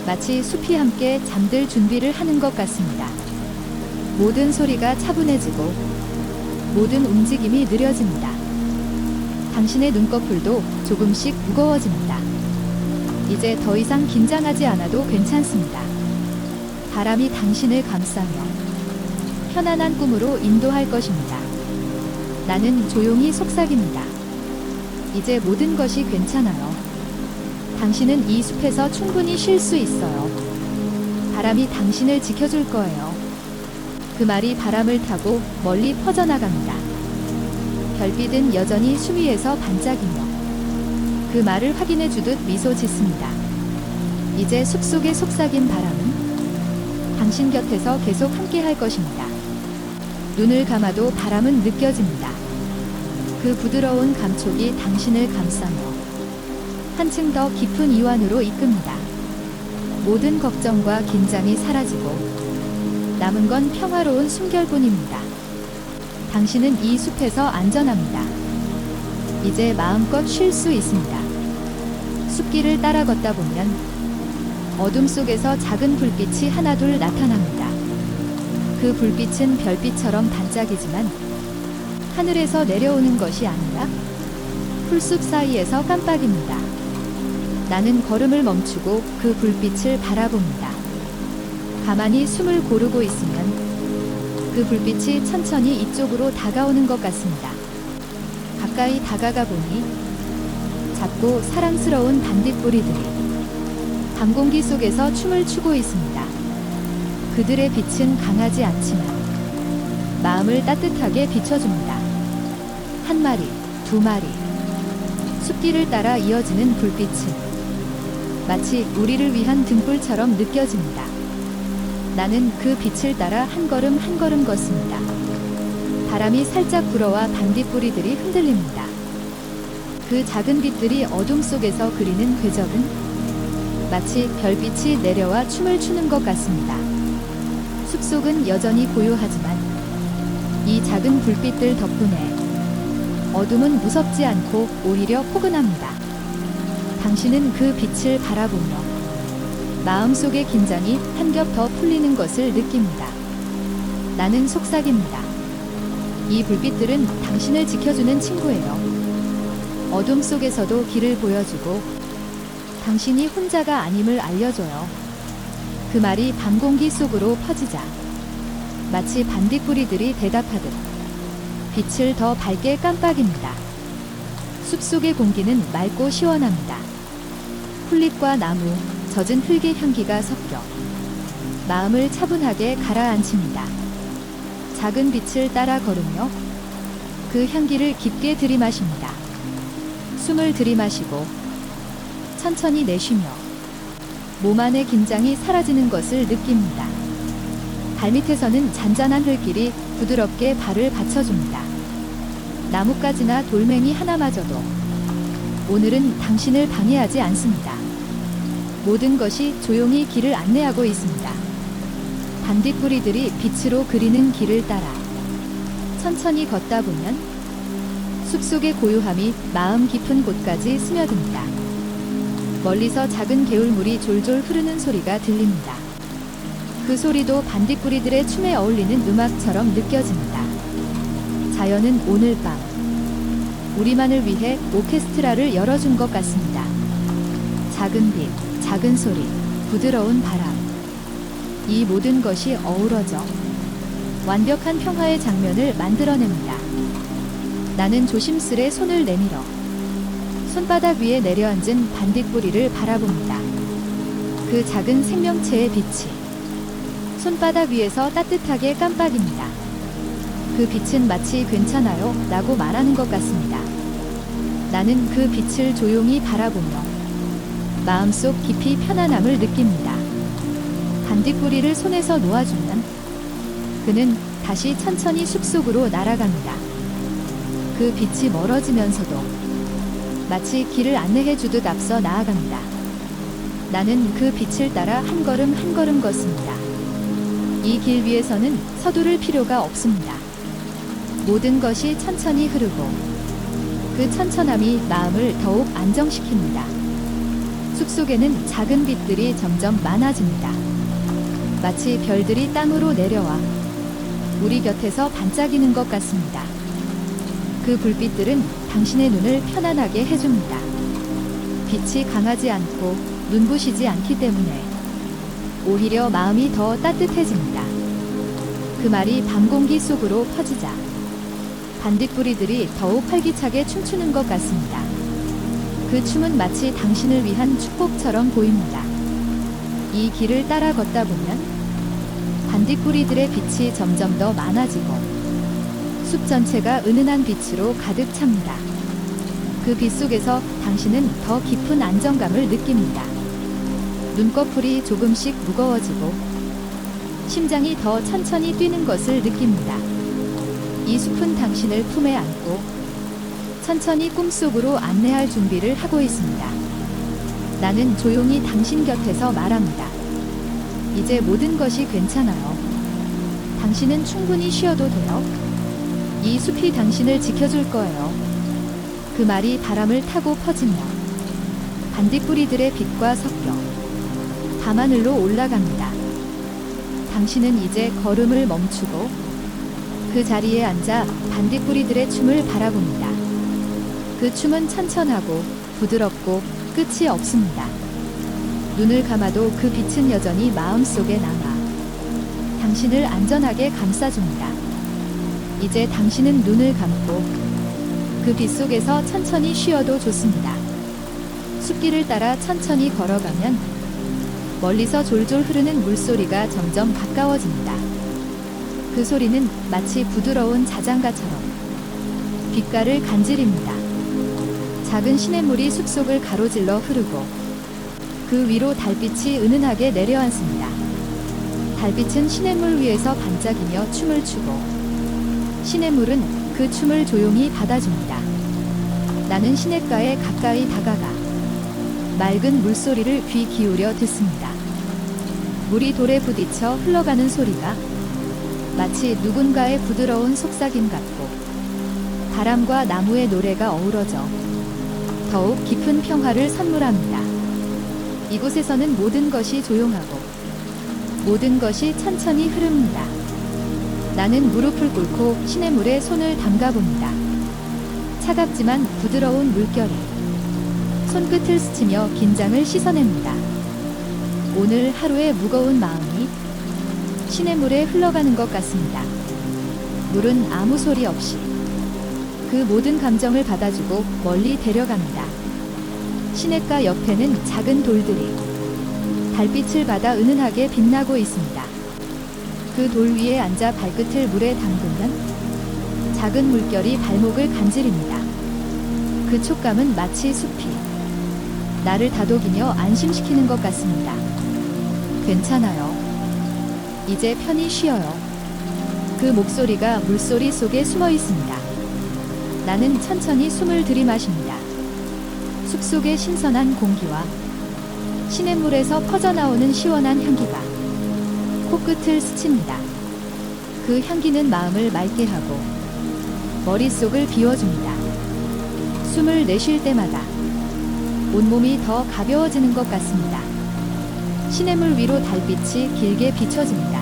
마치 숲이 함께 잠들 준비를 하는 것 같습니다. 모든 소리가 차분해지고 모든 움직임이 느려집니다. 당신의 눈꺼풀도 조금씩 무거워집니다. 이제 더 이상 긴장하지 않아도 괜찮습니다. 바람이 당신을 감싸며 편안한 꿈으로 인도할 것입니다. 나는 조용히 속삭입니다. 이제 모든 것이 괜찮아요. 당신은 이 숲에서 충분히 쉴 수 있어요. 바람이 당신을 지켜줄 거예요. 그 말이 바람을 타고 멀리 퍼져나갑니다. 별빛은 여전히 숨 위에서 반짝이며 그 말을 확인해 주듯 미소 짓습니다. 이제 숲속에 속삭인 바람은 당신 곁에서 계속 함께 할 것입니다. 눈을 감아도 바람은 느껴집니다. 그 부드러운 감촉이 당신을 감싸며 한층 더 깊은 이완으로 이끕니다. 모든 걱정과 긴장이 사라지고 남은 건 평화로운 숨결뿐입니다. 당신은 이 숲에서 안전합니다. 이제 마음껏 쉴 수 있습니다. 숲길을 따라 걷다 보면 어둠 속에서 작은 불빛이 하나둘 나타납니다. 그 불빛은 별빛처럼 반짝이지만 하늘에서 내려오는 것이 아니라 풀숲 사이에서 깜빡입니다. 나는 걸음을 멈추고 그 불빛을 바라봅니다. 가만히 숨을 고르고 있으면 그 불빛이 천천히 이쪽으로 다가오는 것 같습니다. 가까이 다가가 보니 작고 사랑스러운 반딧불이들이 밤 공기 속에서 춤을 추고 있습니다. 그들의 빛은 강하지 않지만 마음을 따뜻하게 비춰줍니다. 한 마리, 두 마리. 숲길을 따라 이어지는 불빛은 마치 우리를 위한 등불처럼 느껴집니다. 나는 그 빛을 따라 한 걸음 한 걸음 걷습니다. 바람이 살짝 불어와 반딧불이들이 흔들립니다. 그 작은 빛들이 어둠 속에서 그리는 궤적은 마치 별빛이 내려와 춤을 추는 것 같습니다. 숲속은 여전히 고요하지만 이 작은 불빛들 덕분에 어둠은 무섭지 않고 오히려 포근합니다. 당신은 그 빛을 바라보며 마음속의 긴장이 한 겹 더 풀리는 것을 느낍니다. 나는 속삭입니다. 이 불빛들은 당신을 지켜주는 친구예요. 어둠 속에서도 길을 보여주고 당신이 혼자가 아님을 알려줘요. 그 말이 밤 공기 속으로 퍼지자 마치 반딧불이들이 대답하듯 빛을 더 밝게 깜빡입니다. 숲속의 공기는 맑고 시원합니다. 풀잎과 나무, 젖은 흙의 향기가 섞여 마음을 차분하게 가라앉힙니다. 작은 빛을 따라 걸으며 그 향기를 깊게 들이마십니다. 숨을 들이마시고 천천히 내쉬며 몸 안의 긴장이 사라지는 것을 느낍니다. 발밑에서는 잔잔한 흙길이 부드럽게 발을 받쳐줍니다. 나뭇가지나 돌멩이 하나마저도 오늘은 당신을 방해하지 않습니다. 모든 것이 조용히 길을 안내하고 있습니다. 반딧불이들이 빛으로 그리는 길을 따라 천천히 걷다 보면 숲속의 고요함이 마음 깊은 곳까지 스며듭니다. 멀리서 작은 개울물이 졸졸 흐르는 소리가 들립니다. 그 소리도 반딧불이들의 춤에 어울리는 음악처럼 느껴집니다. 자연은 오늘 밤 우리만을 위해 오케스트라를 열어준 것 같습니다. 작은 빛, 작은 소리, 부드러운 바람. 이 모든 것이 어우러져 완벽한 평화의 장면을 만들어냅니다. 나는 조심스레 손을 내밀어 손바닥 위에 내려앉은 반딧불이를 바라봅니다. 그 작은 생명체의 빛이 손바닥 위에서 따뜻하게 깜빡입니다. 그 빛은 마치 괜찮아요 라고 말하는 것 같습니다. 나는 그 빛을 조용히 바라보며 마음속 깊이 편안함을 느낍니다. 반딧불이를 손에서 놓아주면 그는 다시 천천히 숲속으로 날아갑니다. 그 빛이 멀어지면서도 마치 길을 안내해 주듯 앞서 나아갑니다. 나는 그 빛을 따라 한 걸음 한 걸음 걷습니다. 이 길 위에서는 서두를 필요가 없습니다. 모든 것이 천천히 흐르고 그 천천함이 마음을 더욱 안정시킵니다. 숲속에는 작은 빛들이 점점 많아집니다. 마치 별들이 땅으로 내려와 우리 곁에서 반짝이는 것 같습니다. 그 불빛들은 당신의 눈을 편안하게 해줍니다. 빛이 강하지 않고 눈부시지 않기 때문에 오히려 마음이 더 따뜻해집니다. 그 말이 밤 공기 속으로 퍼지자 반딧불이들이 더욱 활기차게 춤추는 것 같습니다. 그 춤은 마치 당신을 위한 축복처럼 보입니다. 이 길을 따라 걷다 보면 반딧불이들의 빛이 점점 더 많아지고 숲 전체가 은은한 빛으로 가득 찹니다. 그 빛 속에서 당신은 더 깊은 안정감을 느낍니다. 눈꺼풀이 조금씩 무거워지고 심장이 더 천천히 뛰는 것을 느낍니다. 이 숲은 당신을 품에 안고 천천히 꿈속으로 안내할 준비를 하고 있습니다. 나는 조용히 당신 곁에서 말합니다. 이제 모든 것이 괜찮아요. 당신은 충분히 쉬어도 돼요. 이 숲이 당신을 지켜줄 거예요. 그 말이 바람을 타고 퍼지며 반딧불이들의 빛과 섞여 밤하늘로 올라갑니다. 당신은 이제 걸음을 멈추고 그 자리에 앉아 반딧불이들의 춤을 바라봅니다. 그 춤은 천천하고 부드럽고 끝이 없습니다. 눈을 감아도 그 빛은 여전히 마음속에 남아 당신을 안전하게 감싸줍니다. 이제 당신은 눈을 감고 그 빛 속에서 천천히 쉬어도 좋습니다. 숲길을 따라 천천히 걸어가면 멀리서 졸졸 흐르는 물소리가 점점 가까워집니다. 그 소리는 마치 부드러운 자장가처럼 귓가를 간지립니다. 작은 시냇물이 숲속을 가로질러 흐르고 그 위로 달빛이 은은하게 내려앉습니다. 달빛은 시냇물 위에서 반짝이며 춤을 추고 시냇물은 그 춤을 조용히 받아줍니다. 나는 시냇가에 가까이 다가가 맑은 물소리를 귀 기울여 듣습니다. 물이 돌에 부딪혀 흘러가는 소리가 마치 누군가의 부드러운 속삭임 같고 바람과 나무의 노래가 어우러져 더욱 깊은 평화를 선물합니다. 이곳에서는 모든 것이 조용하고 모든 것이 천천히 흐릅니다. 나는 무릎을 꿇고 시냇물에 손을 담가봅니다. 차갑지만 부드러운 물결이 손끝을 스치며 긴장을 씻어냅니다. 오늘 하루의 무거운 마음이 시냇물에 흘러가는 것 같습니다. 물은 아무 소리 없이 그 모든 감정을 받아주고 멀리 데려갑니다. 시냇가 옆에는 작은 돌들이 달빛을 받아 은은하게 빛나고 있습니다. 그 돌 위에 앉아 발끝을 물에 담그면 작은 물결이 발목을 간지립니다. 그 촉감은 마치 숲이 나를 다독이며 안심시키는 것 같습니다. 괜찮아요. 이제 편히 쉬어요. 그 목소리가 물소리 속에 숨어 있습니다. 나는 천천히 숨을 들이마십니다. 숲속의 신선한 공기와 시냇물에서 퍼져나오는 시원한 향기가 코끝을 스칩니다. 그 향기는 마음을 맑게 하고 머릿속을 비워줍니다. 숨을 내쉴 때마다 온몸이 더 가벼워지는 것 같습니다. 시냇물 위로 달빛이 길게 비춰집니다.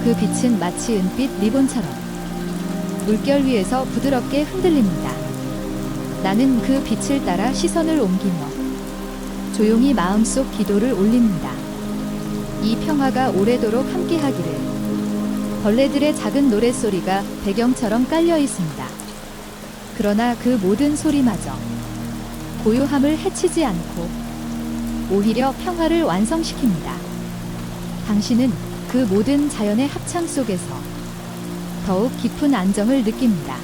그 빛은 마치 은빛 리본처럼 물결 위에서 부드럽게 흔들립니다. 나는 그 빛을 따라 시선을 옮기며 조용히 마음속 기도를 올립니다. 이 평화가 오래도록 함께하기를. 벌레들의 작은 노랫소리가 배경처럼 깔려 있습니다. 그러나 그 모든 소리마저 고요함을 해치지 않고 오히려 평화를 완성시킵니다. 당신은 그 모든 자연의 합창 속에서 더욱 깊은 안정을 느낍니다.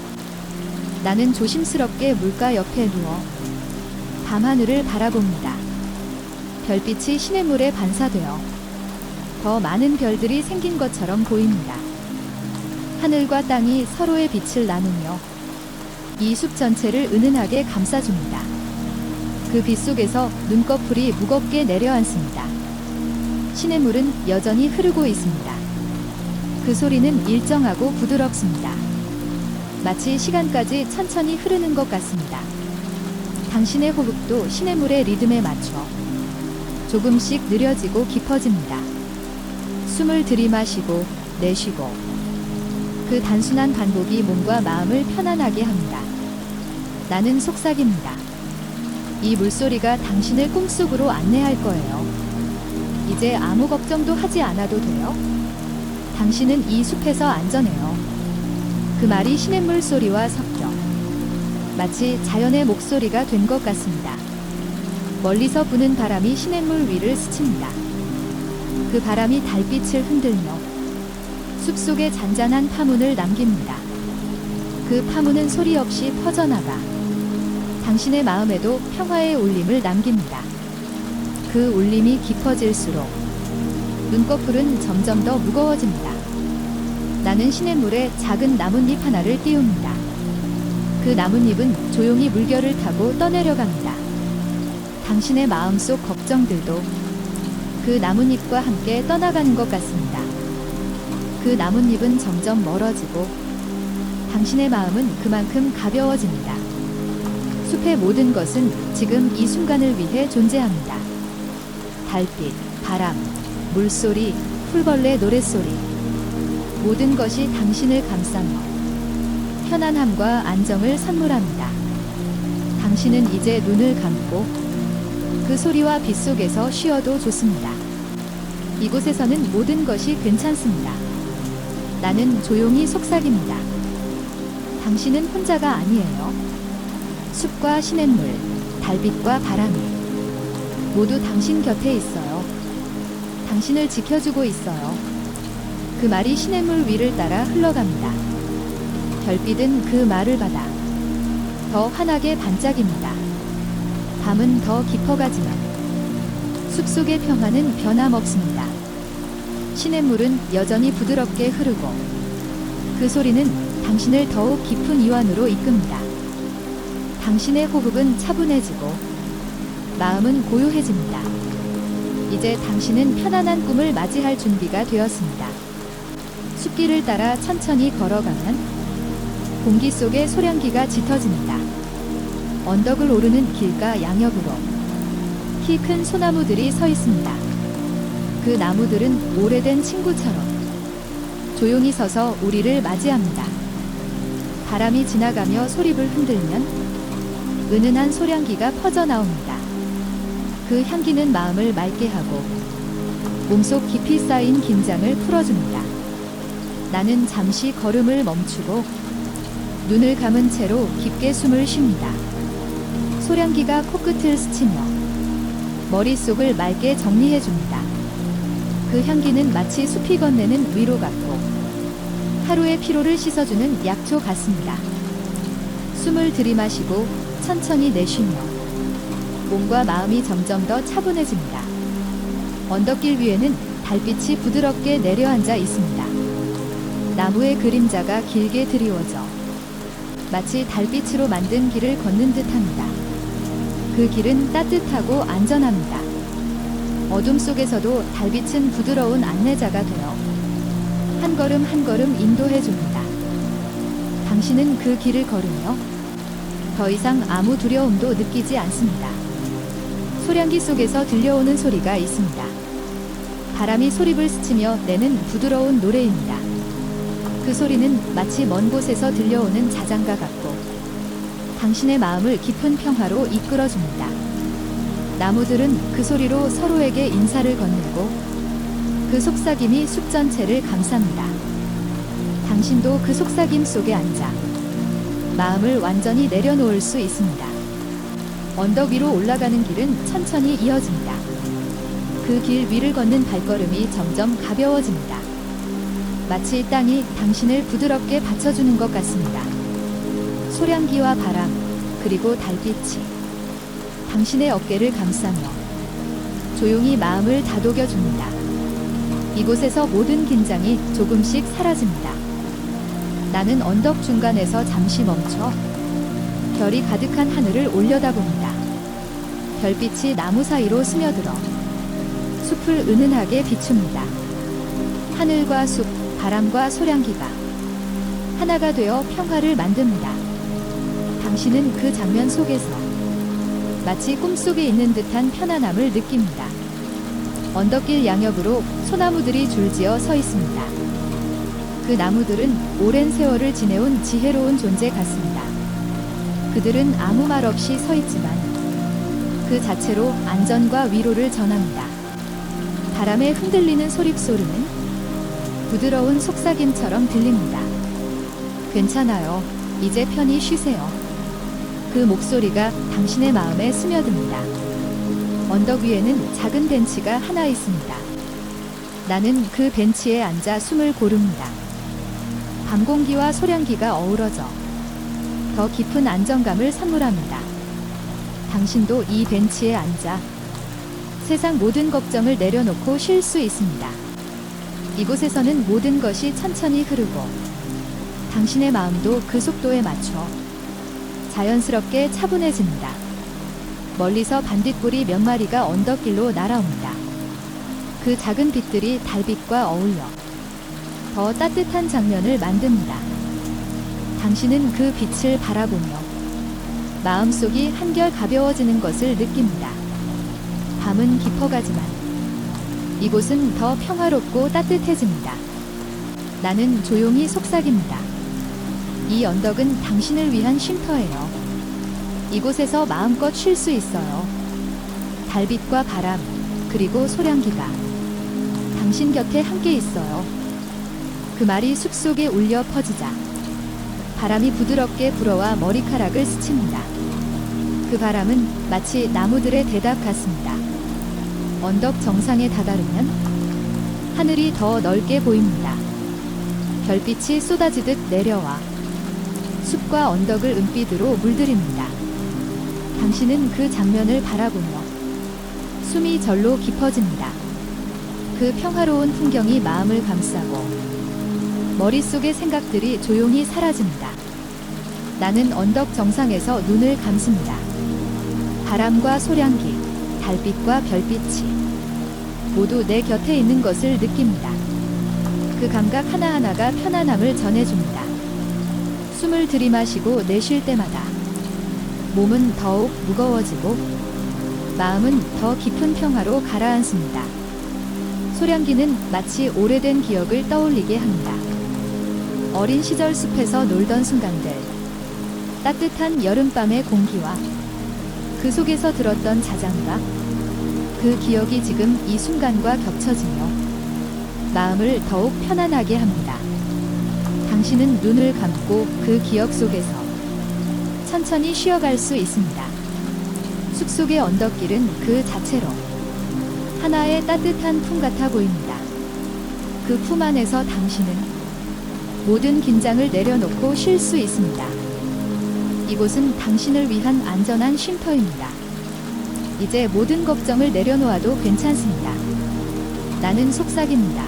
나는 조심스럽게 물가 옆에 누워 밤하늘을 바라봅니다. 별빛이 시냇물에 반사되어 더 많은 별들이 생긴 것처럼 보입니다. 하늘과 땅이 서로의 빛을 나누며 이 숲 전체를 은은하게 감싸줍니다. 그 빛 속에서 눈꺼풀이 무겁게 내려앉습니다. 시냇물은 여전히 흐르고 있습니다. 그 소리는 일정하고 부드럽습니다. 마치 시간까지 천천히 흐르는 것 같습니다. 당신의 호흡도 시냇물의 리듬에 맞춰 조금씩 느려지고 깊어집니다. 숨을 들이마시고 내쉬고 그 단순한 반복이 몸과 마음을 편안하게 합니다. 나는 속삭입니다. 이 물소리가 당신을 꿈속으로 안내할 거예요. 이제 아무 걱정도 하지 않아도 돼요. 당신은 이 숲에서 안전해요. 그 말이 시냇물 소리와 섞여 마치 자연의 목소리가 된 것 같습니다. 멀리서 부는 바람이 시냇물 위를 스칩니다. 그 바람이 달빛을 흔들며 숲속에 잔잔한 파문을 남깁니다. 그 파문은 소리 없이 퍼져나가 당신의 마음에도 평화의 울림을 남깁니다. 그 울림이 깊어질수록 눈꺼풀은 점점 더 무거워집니다. 나는 시냇물에 작은 나뭇잎 하나를 띄웁니다. 그 나뭇잎은 조용히 물결을 타고 떠내려갑니다. 당신의 마음속 걱정들도 그 나뭇잎과 함께 떠나가는 것 같습니다. 그 나뭇잎은 점점 멀어지고 당신의 마음은 그만큼 가벼워집니다. 숲의 모든 것은 지금 이 순간을 위해 존재합니다. 달빛, 바람, 물소리, 풀벌레 노랫소리. 모든 것이 당신을 감싸며 편안함과 안정을 선물합니다. 당신은 이제 눈을 감고 그 소리와 빛 속에서 쉬어도 좋습니다. 이곳에서는 모든 것이 괜찮습니다. 나는 조용히 속삭입니다. 당신은 혼자가 아니에요. 숲과 시냇물, 달빛과 바람이 모두 당신 곁에 있어요. 당신을 지켜주고 있어요. 그 말이 시냇물 위를 따라 흘러갑니다. 별빛은 그 말을 받아 더 환하게 반짝입니다. 밤은 더 깊어가지만 숲속의 평화는 변함없습니다. 시냇물은 여전히 부드럽게 흐르고 그 소리는 당신을 더욱 깊은 이완으로 이끕니다. 당신의 호흡은 차분해지고 마음은 고요해집니다. 이제 당신은 편안한 꿈을 맞이할 준비가 되었습니다. 숲길을 따라 천천히 걸어가면 공기 속에 소량기가 짙어집니다. 언덕을 오르는 길가 양옆으로 키 큰 소나무들이 서 있습니다. 그 나무들은 오래된 친구처럼 조용히 서서 우리를 맞이합니다. 바람이 지나가며 소립을 흔들면 은은한 소량기가 퍼져나옵니다. 그 향기는 마음을 맑게 하고 몸속 깊이 쌓인 긴장을 풀어줍니다. 나는 잠시 걸음을 멈추고 눈을 감은 채로 깊게 숨을 쉽니다. 소량기가 코끝을 스치며 머릿속을 맑게 정리해줍니다. 그 향기는 마치 숲이 건네는 위로 같고 하루의 피로를 씻어주는 약초 같습니다. 숨을 들이마시고 천천히 내쉬며 몸과 마음이 점점 더 차분해집니다. 언덕길 위에는 달빛이 부드럽게 내려앉아 있습니다. 나무의 그림자가 길게 드리워져 마치 달빛으로 만든 길을 걷는 듯합니다. 그 길은 따뜻하고 안전합니다. 어둠 속에서도 달빛은 부드러운 안내자가 되어 한 걸음 한 걸음 인도해 줍니다. 당신은 그 길을 걸으며 더 이상 아무 두려움도 느끼지 않습니다. 소량기 속에서 들려오는 소리가 있습니다. 바람이 소립을 스치며 내는 부드러운 노래입니다. 그 소리는 마치 먼 곳에서 들려오는 자장가 같고 당신의 마음을 깊은 평화로 이끌어줍니다. 나무들은 그 소리로 서로에게 인사를 건네고 그 속삭임이 숲 전체를 감쌉니다. 당신도 그 속삭임 속에 앉아 마음을 완전히 내려놓을 수 있습니다. 언덕 위로 올라가는 길은 천천히 이어집니다. 그 길 위를 걷는 발걸음이 점점 가벼워집니다. 마치 땅이 당신을 부드럽게 받쳐주는 것 같습니다. 소량기와 바람, 그리고 달빛이 당신의 어깨를 감싸며 조용히 마음을 다독여줍니다. 이곳에서 모든 긴장이 조금씩 사라집니다. 나는 언덕 중간에서 잠시 멈춰 별이 가득한 하늘을 올려다봅니다. 별빛이 나무 사이로 스며들어 숲을 은은하게 비춥니다. 하늘과 숲, 바람과 소량기가 하나가 되어 평화를 만듭니다. 당신은 그 장면 속에서 마치 꿈속에 있는 듯한 편안함을 느낍니다. 언덕길 양옆으로 소나무들이 줄지어 서 있습니다. 그 나무들은 오랜 세월을 지내온 지혜로운 존재 같습니다. 그들은 아무 말 없이 서 있지만 그 자체로 안전과 위로를 전합니다. 바람에 흔들리는 소립소리는 부드러운 속삭임처럼 들립니다. 괜찮아요. 이제 편히 쉬세요. 그 목소리가 당신의 마음에 스며듭니다. 언덕 위에는 작은 벤치가 하나 있습니다. 나는 그 벤치에 앉아 숨을 고릅니다. 밤 공기와 소량기가 어우러져 숲을 은은하게 비춥니다. 이곳에서 모든 긴장이 조금씩 사라집니다. 더 깊은 안정감을 선물합니다. 당신도 이 벤치에 앉아 세상 모든 걱정을 내려놓고 쉴 수 있습니다. 이곳에서는 모든 것이 천천히 흐르고 당신의 마음도 그 속도에 맞춰 자연스럽게 차분해집니다. 멀리서 반딧불이 몇 마리가 언덕길로 날아옵니다. 그 작은 빛들이 달빛과 어울려 더 따뜻한 장면을 만듭니다. 당신은 그 빛을 바라보며 마음속이 한결 가벼워지는 것을 느낍니다. 밤은 깊어가지만 이곳은 더 평화롭고 따뜻해집니다. 나는 조용히 속삭입니다. 이 언덕은 당신을 위한 쉼터예요. 이곳에서 마음껏 쉴 수 있어요. 달빛과 바람, 그리고 소량기가 당신 곁에 함께 있어요. 그 말이 숲속에 울려 퍼지자 바람이 부드럽게 불어와 머리카락을 스칩니다. 그 바람은 마치 나무들의 대답 같습니다. 언덕 정상에 다다르면 하늘이 더 넓게 보입니다. 별빛이 쏟아지듯 내려와 숲과 언덕을 은빛으로 물들입니다. 당신은 그 장면을 바라보며 숨이 절로 깊어집니다. 그 평화로운 풍경이 마음을 감싸고 머릿속의 생각들이 조용히 사라집니다. 나는 언덕 정상에서 눈을 감습니다. 바람과 소량기, 달빛과 별빛이 모두 내 곁에 있는 것을 느낍니다. 그 감각 하나하나가 편안함을 전해줍니다. 숨을 들이마시고 내쉴 때마다 몸은 더욱 무거워지고 마음은 더 깊은 평화로 가라앉습니다. 소량기는 마치 오래된 기억을 떠올리게 합니다. 어린 시절 숲에서 놀던 순간들, 따뜻한 여름밤의 공기와 그 속에서 들었던 자장가, 그 기억이 지금 이 순간과 겹쳐지며 마음을 더욱 편안하게 합니다. 당신은 눈을 감고 그 기억 속에서 천천히 쉬어갈 수 있습니다. 숲속의 언덕길은 그 자체로 하나의 따뜻한 품 같아 보입니다. 그 품 안에서 당신은 모든 긴장을 내려놓고 쉴 수 있습니다. 이곳은 당신을 위한 안전한 쉼터입니다. 이제 모든 걱정을 내려놓아도 괜찮습니다. 나는 속삭입니다.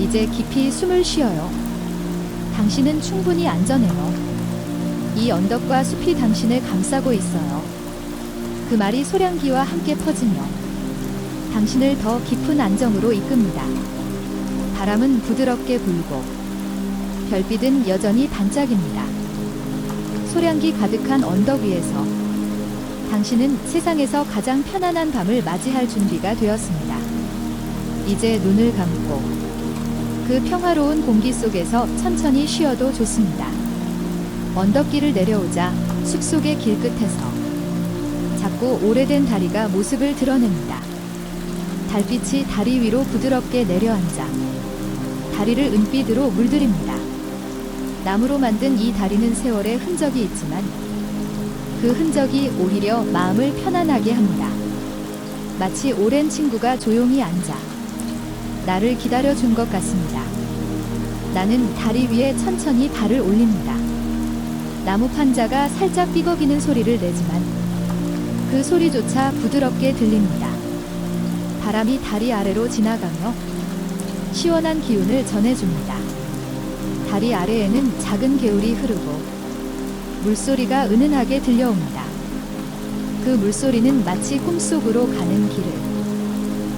이제 깊이 숨을 쉬어요. 당신은 충분히 안전해요. 이 언덕과 숲이 당신을 감싸고 있어요. 그 말이 소량기와 함께 퍼지며 당신을 더 깊은 안정으로 이끕니다. 바람은 부드럽게 불고 별빛은 여전히 반짝입니다. 소량기 가득한 언덕 위에서 당신은 세상에서 가장 편안한 밤을 맞이할 준비가 되었습니다. 이제 눈을 감고 그 평화로운 공기 속에서 천천히 쉬어도 좋습니다. 언덕길을 내려오자 숲속의 길끝에서 작고 오래된 다리가 모습을 드러냅니다. 달빛이 다리 위로 부드럽게 내려앉아 다리를 은빛으로 물들입니다. 나무로 만든 이 다리는 세월의 흔적이 있지만 그 흔적이 오히려 마음을 편안하게 합니다. 마치 오랜 친구가 조용히 앉아 나를 기다려준 것 같습니다. 나는 다리 위에 천천히 발을 올립니다. 나무 판자가 살짝 삐걱이는 소리를 내지만 그 소리조차 부드럽게 들립니다. 바람이 다리 아래로 지나가며 시원한 기운을 전해줍니다. 다리 아래에는 작은 개울이 흐르고 물소리가 은은하게 들려옵니다. 그 물소리는 마치 꿈속으로 가는 길을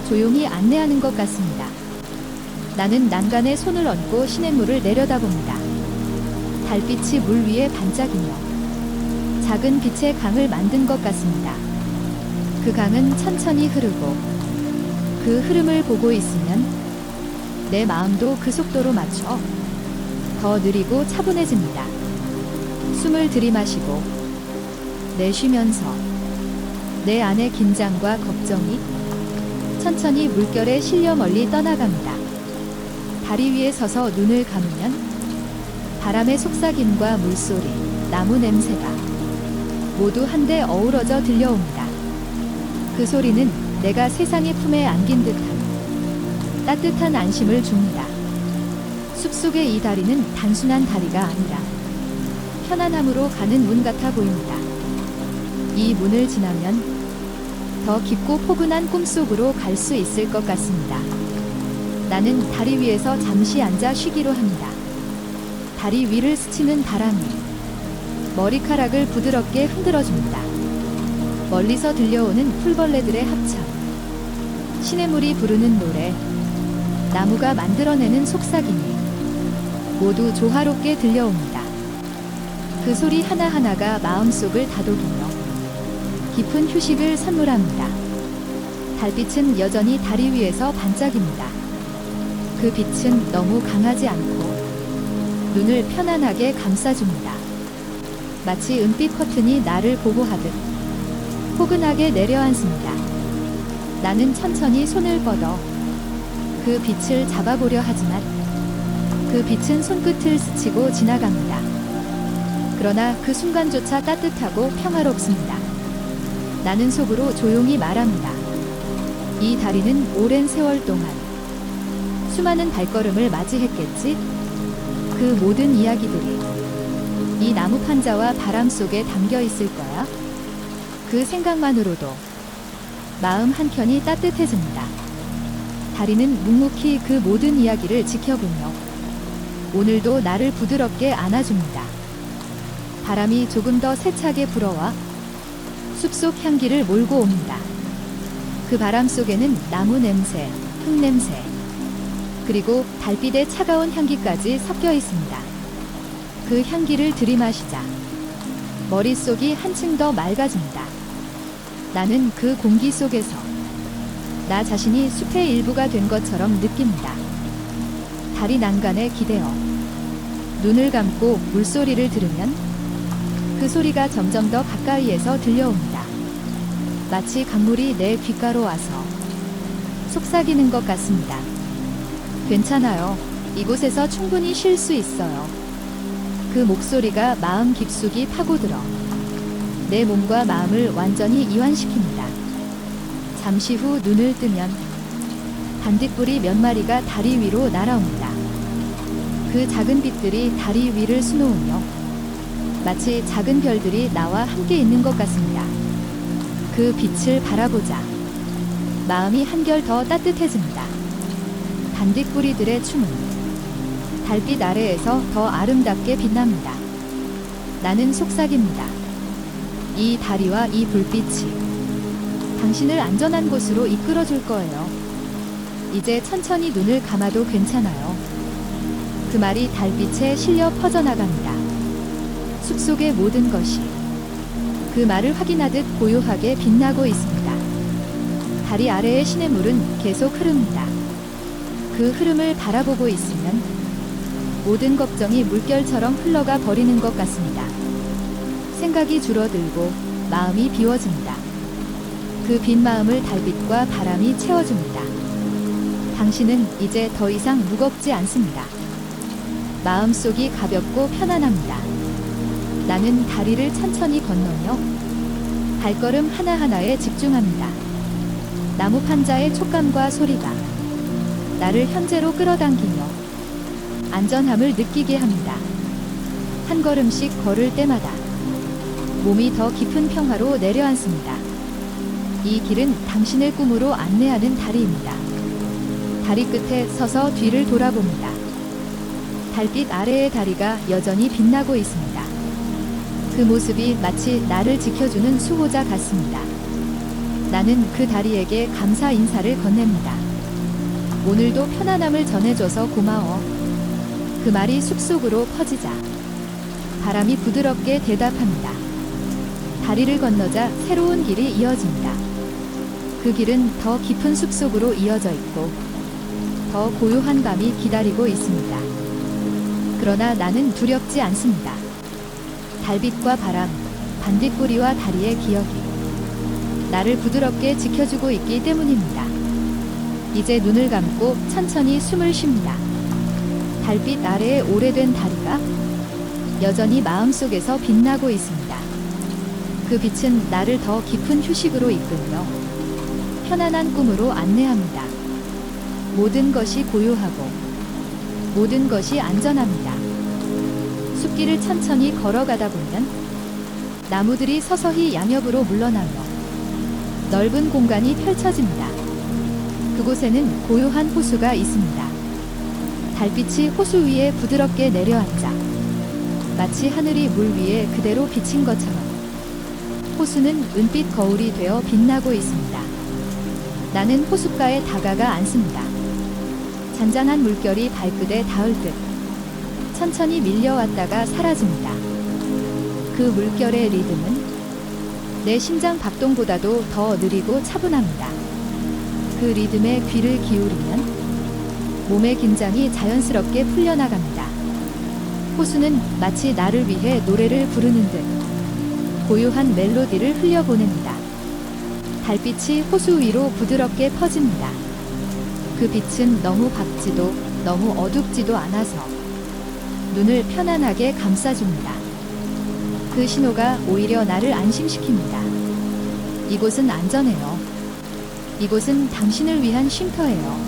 조용히 안내하는 것 같습니다. 나는 난간에 손을 얹고 시냇물을 내려다봅니다. 달빛이 물 위에 반짝이며 작은 빛의 강을 만든 것 같습니다. 그 강은 천천히 흐르고 그 흐름을 보고 있으면 내 마음도 그 속도로 맞춰 더 느리고 차분해집니다. 숨을 들이마시고 내쉬면서 내 안의 긴장과 걱정이 천천히 물결에 실려 멀리 떠나갑니다. 다리 위에 서서 눈을 감으면 바람의 속삭임과 물소리, 나무 냄새가 모두 한데 어우러져 들려옵니다. 그 소리는 내가 세상의 품에 안긴 듯한 따뜻한 안심을 줍니다. 숲속의 이 다리는 단순한 다리가 아니라 편안함으로 가는 문 같아 보입니다. 이 문을 지나면 더 깊고 포근한 꿈속으로 갈 수 있을 것 같습니다. 나는 다리 위에서 잠시 앉아 쉬기로 합니다. 다리 위를 스치는 바람이 머리카락을 부드럽게 흔들어줍니다. 멀리서 들려오는 풀벌레들의 합창, 시냇물이 부르는 노래, 나무가 만들어내는 속삭임이 모두 조화롭게 들려옵니다. 그 소리 하나하나가 마음속을 다독이며 깊은 휴식을 선물합니다. 달빛은 여전히 다리 위에서 반짝입니다. 그 빛은 너무 강하지 않고 눈을 편안하게 감싸줍니다. 마치 은빛 커튼이 나를 보호하듯 포근하게 내려앉습니다. 나는 천천히 손을 뻗어 그 빛을 잡아보려 하지만 그 빛은 손끝을 스치고 지나갑니다. 그러나 그 순간조차 따뜻하고 평화롭습니다. 나는 속으로 조용히 말합니다. 이 다리는 오랜 세월 동안 수많은 발걸음을 맞이했겠지? 그 모든 이야기들이 이 나무 판자와 바람 속에 담겨 있을 거야. 그 생각만으로도 마음 한켠이 따뜻해집니다. 다리는 묵묵히 그 모든 이야기를 지켜보며 오늘도 나를 부드럽게 안아줍니다. 바람이 조금 더 세차게 불어와 숲속 향기를 몰고 옵니다. 그 바람 속에는 나무 냄새, 흙 냄새, 그리고 달빛의 차가운 향기까지 섞여 있습니다. 그 향기를 들이마시자 머릿속이 한층 더 맑아집니다. 나는 그 공기 속에서 나 자신이 숲의 일부가 된 것처럼 느낍니다. 다리 난간에 기대어 눈을 감고 물소리를 들으면 그 소리가 점점 더 가까이에서 들려옵니다. 마치 강물이 내 귓가로 와서 속삭이는 것 같습니다. 괜찮아요. 이곳에서 충분히 쉴 수 있어요. 그 목소리가 마음 깊숙이 파고들어 내 몸과 마음을 완전히 이완시킵니다. 잠시 후 눈을 뜨면 반딧불이 몇 마리가 다리 위로 날아옵니다. 그 작은 빛들이 다리 위를 수놓으며 마치 작은 별들이 나와 함께 있는 것 같습니다. 그 빛을 바라보자 마음이 한결 더 따뜻해집니다. 반딧불이들의 춤은 달빛 아래에서 더 아름답게 빛납니다. 나는 속삭입니다. 이 다리와 이 불빛이 당신을 안전한 곳으로 이끌어줄 거예요. 이제 천천히 눈을 감아도 괜찮아요. 그 말이 달빛에 실려 퍼져나갑니다. 숲속의 모든 것이 그 말을 확인하듯 고요하게 빛나고 있습니다. 다리 아래의 시냇물은 계속 흐릅니다. 그 흐름을 바라보고 있으면 모든 걱정이 물결처럼 흘러가 버리는 것 같습니다. 생각이 줄어들고 마음이 비워집니다. 그 빈 마음을 달빛과 바람이 채워줍니다. 당신은 이제 더 이상 무겁지 않습니다. 마음속이 가볍고 편안합니다. 나는 다리를 천천히 건너며 발걸음 하나하나에 집중합니다. 나무 판자의 촉감과 소리가 나를 현재로 끌어당기며 안전함을 느끼게 합니다. 한 걸음씩 걸을 때마다 몸이 더 깊은 평화로 내려앉습니다. 이 길은 당신의 꿈으로 안내하는 다리입니다. 다리 끝에 서서 뒤를 돌아봅니다. 달빛 아래의 다리가 여전히 빛나고 있습니다. 그 모습이 마치 나를 지켜주는 수호자 같습니다. 나는 그 다리에게 감사 인사를 건넵니다. 오늘도 편안함을 전해줘서 고마워. 그 말이 숲속으로 퍼지자 바람이 부드럽게 대답합니다. 다리를 건너자 새로운 길이 이어집니다. 그 길은 더 깊은 숲속으로 이어져 있고 더 고요한 밤이 기다리고 있습니다. 그러나 나는 두렵지 않습니다. 달빛과 바람, 반딧불이와 다리의 기억이 나를 부드럽게 지켜주고 있기 때문입니다. 이제 눈을 감고 천천히 숨을 쉽니다. 달빛 아래의 오래된 다리가 여전히 마음속에서 빛나고 있습니다. 그 빛은 나를 더 깊은 휴식으로 이끌며 편안한 꿈으로 안내합니다. 모든 것이 고요하고 모든 것이 안전합니다. 숲길을 천천히 걸어가다 보면 나무들이 서서히 양옆으로 물러나며 넓은 공간이 펼쳐집니다. 그곳에는 고요한 호수가 있습니다. 달빛이 호수 위에 부드럽게 내려앉아 마치 하늘이 물 위에 그대로 비친 것처럼 호수는 은빛 거울이 되어 빛나고 있습니다. 나는 호숫가에 다가가 앉습니다. 잔잔한 물결이 발끝에 닿을 듯 천천히 밀려왔다가 사라집니다. 그 물결의 리듬은 내 심장 박동보다도 더 느리고 차분합니다. 그 리듬에 귀를 기울이면 몸의 긴장이 자연스럽게 풀려나갑니다. 호수는 마치 나를 위해 노래를 부르는 듯 고요한 멜로디를 흘려보냅니다. 달빛이 호수 위로 부드럽게 퍼집니다. 그 빛은 너무 밝지도 너무 어둡지도 않아서 눈을 편안하게 감싸줍니다. 그 신호가 오히려 나를 안심시킵니다. 이곳은 안전해요. 이곳은 당신을 위한 쉼터예요.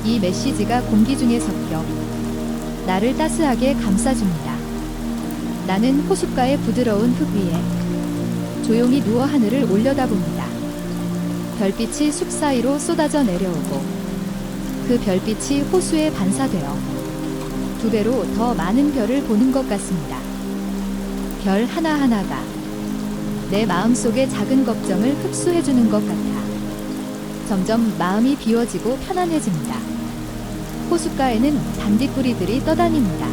이 메시지가 공기 중에 섞여 나를 따스하게 감싸줍니다. 나는 호숫가의 부드러운 흙 위에 조용히 누워 하늘을 올려다봅니다. 별빛이 숲 사이로 쏟아져 내려오고 그 별빛이 호수에 반사되어 2배로 더 많은 별을 보는 것 같습니다. 별 하나하나가 내 마음속의 작은 걱정을 흡수해주는 것 같아 점점 마음이 비워지고 편안해집니다. 호숫가에는 단디꾸리들이 떠다닙니다.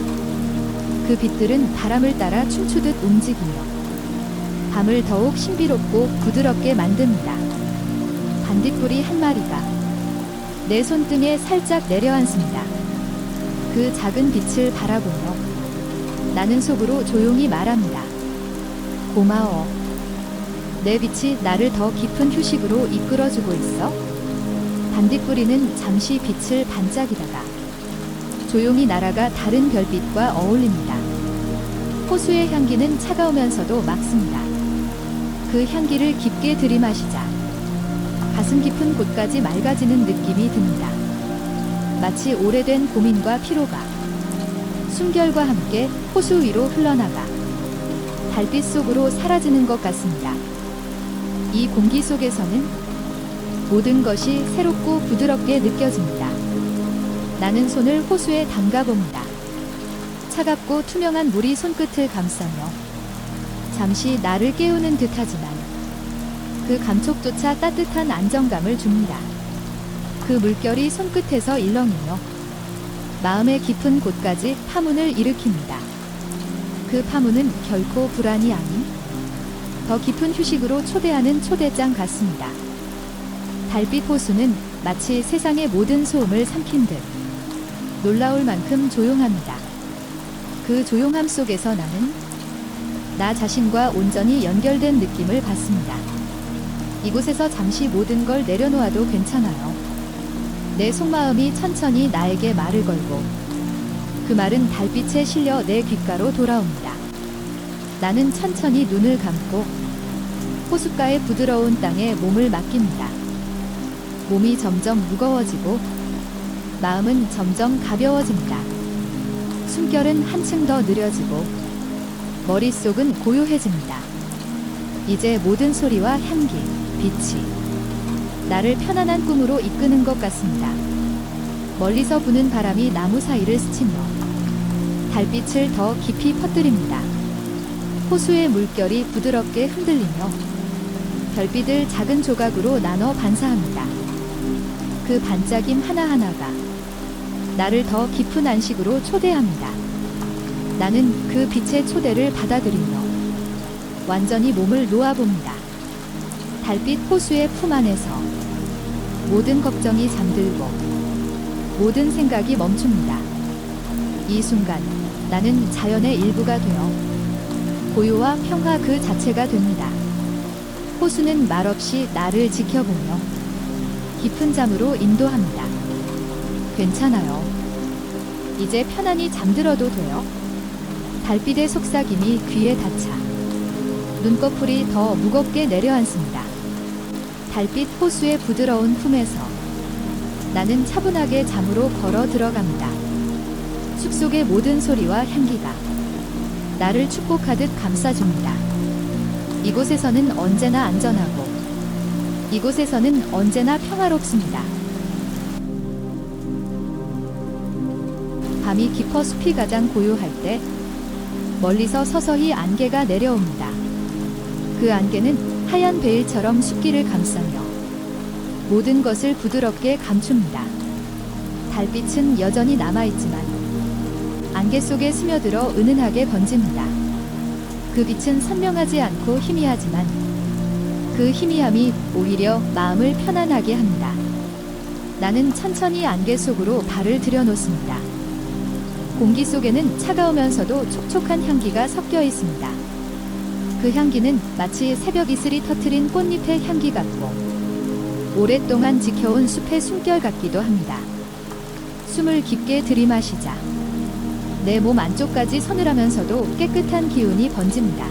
그 빛들은 바람을 따라 춤추듯 움직이며 밤을 더욱 신비롭고 부드럽게 만듭니다. 단디꾸리 한 마리가 내 손등에 살짝 내려앉습니다. 그 작은 빛을 바라보며 나는 속으로 조용히 말합니다. 고마워. 내 빛이 나를 더 깊은 휴식으로 이끌어주고 있어. 단디꾸리는 잠시 빛을 반짝이다가 조용히 날아가 다른 별빛과 어울립니다. 호수의 향기는 차가우면서도 맑습니다. 그 향기를 깊게 들이마시자 가슴 깊은 곳까지 맑아지는 느낌이 듭니다. 마치 오래된 고민과 피로가 숨결과 함께 호수 위로 흘러나가 달빛 속으로 사라지는 것 같습니다. 이 공기 속에서는 모든 것이 새롭고 부드럽게 느껴집니다. 나는 손을 호수에 담가봅니다. 차갑고 투명한 물이 손끝을 감싸며 잠시 나를 깨우는 듯하지만 그 감촉조차 따뜻한 안정감을 줍니다. 그 물결이 손끝에서 일렁이며 마음의 깊은 곳까지 파문을 일으킵니다. 그 파문은 결코 불안이 아닌 더 깊은 휴식으로 초대하는 초대장 같습니다. 달빛 호수는 마치 세상의 모든 소음을 삼킨 듯 놀라울 만큼 조용합니다. 그 조용함 속에서 나는 나 자신과 온전히 연결된 느낌을 받습니다. 이곳에서 잠시 모든 걸 내려놓아도 괜찮아요. 내 속마음이 천천히 나에게 말을 걸고 그 말은 달빛에 실려 내 귓가로 돌아옵니다. 나는 천천히 눈을 감고 호숫가의 부드러운 땅에 몸을 맡깁니다. 몸이 점점 무거워지고 마음은 점점 가벼워집니다. 숨결은 한층 더 느려지고 머릿속은 고요해집니다. 이제 모든 소리와 향기, 빛이 나를 편안한 꿈으로 이끄는 것 같습니다. 멀리서 부는 바람이 나무 사이를 스치며 달빛을 더 깊이 퍼뜨립니다. 호수의 물결이 부드럽게 흔들리며 별빛을 작은 조각으로 나눠 반사합니다. 그 반짝임 하나하나가 나를 더 깊은 안식으로 초대합니다. 나는 그 빛의 초대를 받아들이며 완전히 몸을 놓아봅니다. 달빛 호수의 품 안에서 모든 걱정이 잠들고 모든 생각이 멈춥니다. 이 순간 나는 자연의 일부가 되어 고요와 평화 그 자체가 됩니다. 호수는 말없이 나를 지켜보며 깊은 잠으로 인도합니다. 괜찮아요. 이제 편안히 잠들어도 돼요. 달빛의 속삭임이 귀에 닿자 눈꺼풀이 더 무겁게 내려앉습니다. 달빛 호수의 부드러운 품에서 나는 차분하게 잠으로 걸어 들어갑니다. 숲속의 모든 소리와 향기가 나를 축복하듯 감싸줍니다. 이곳에서는 언제나 안전하고 이곳에서는 언제나 평화롭습니다. 밤이 깊어 숲이 가장 고요할 때 멀리서 서서히 안개가 내려옵니다. 그 안개는 하얀 베일처럼 숲길을 감싸며 모든 것을 부드럽게 감춥니다. 달빛은 여전히 남아있지만 안개 속에 스며들어 은은하게 번집니다. 그 빛은 선명하지 않고 희미하지만 그 희미함이 오히려 마음을 편안하게 합니다. 나는 천천히 안개 속으로 발을 들여놓습니다. 공기 속에는 차가우면서도 촉촉한 향기가 섞여 있습니다. 그 향기는 마치 새벽 이슬이 터트린 꽃잎의 향기 같고 오랫동안 지켜온 숲의 숨결 같기도 합니다. 숨을 깊게 들이마시자 내 몸 안쪽까지 서늘하면서도 깨끗한 기운이 번집니다.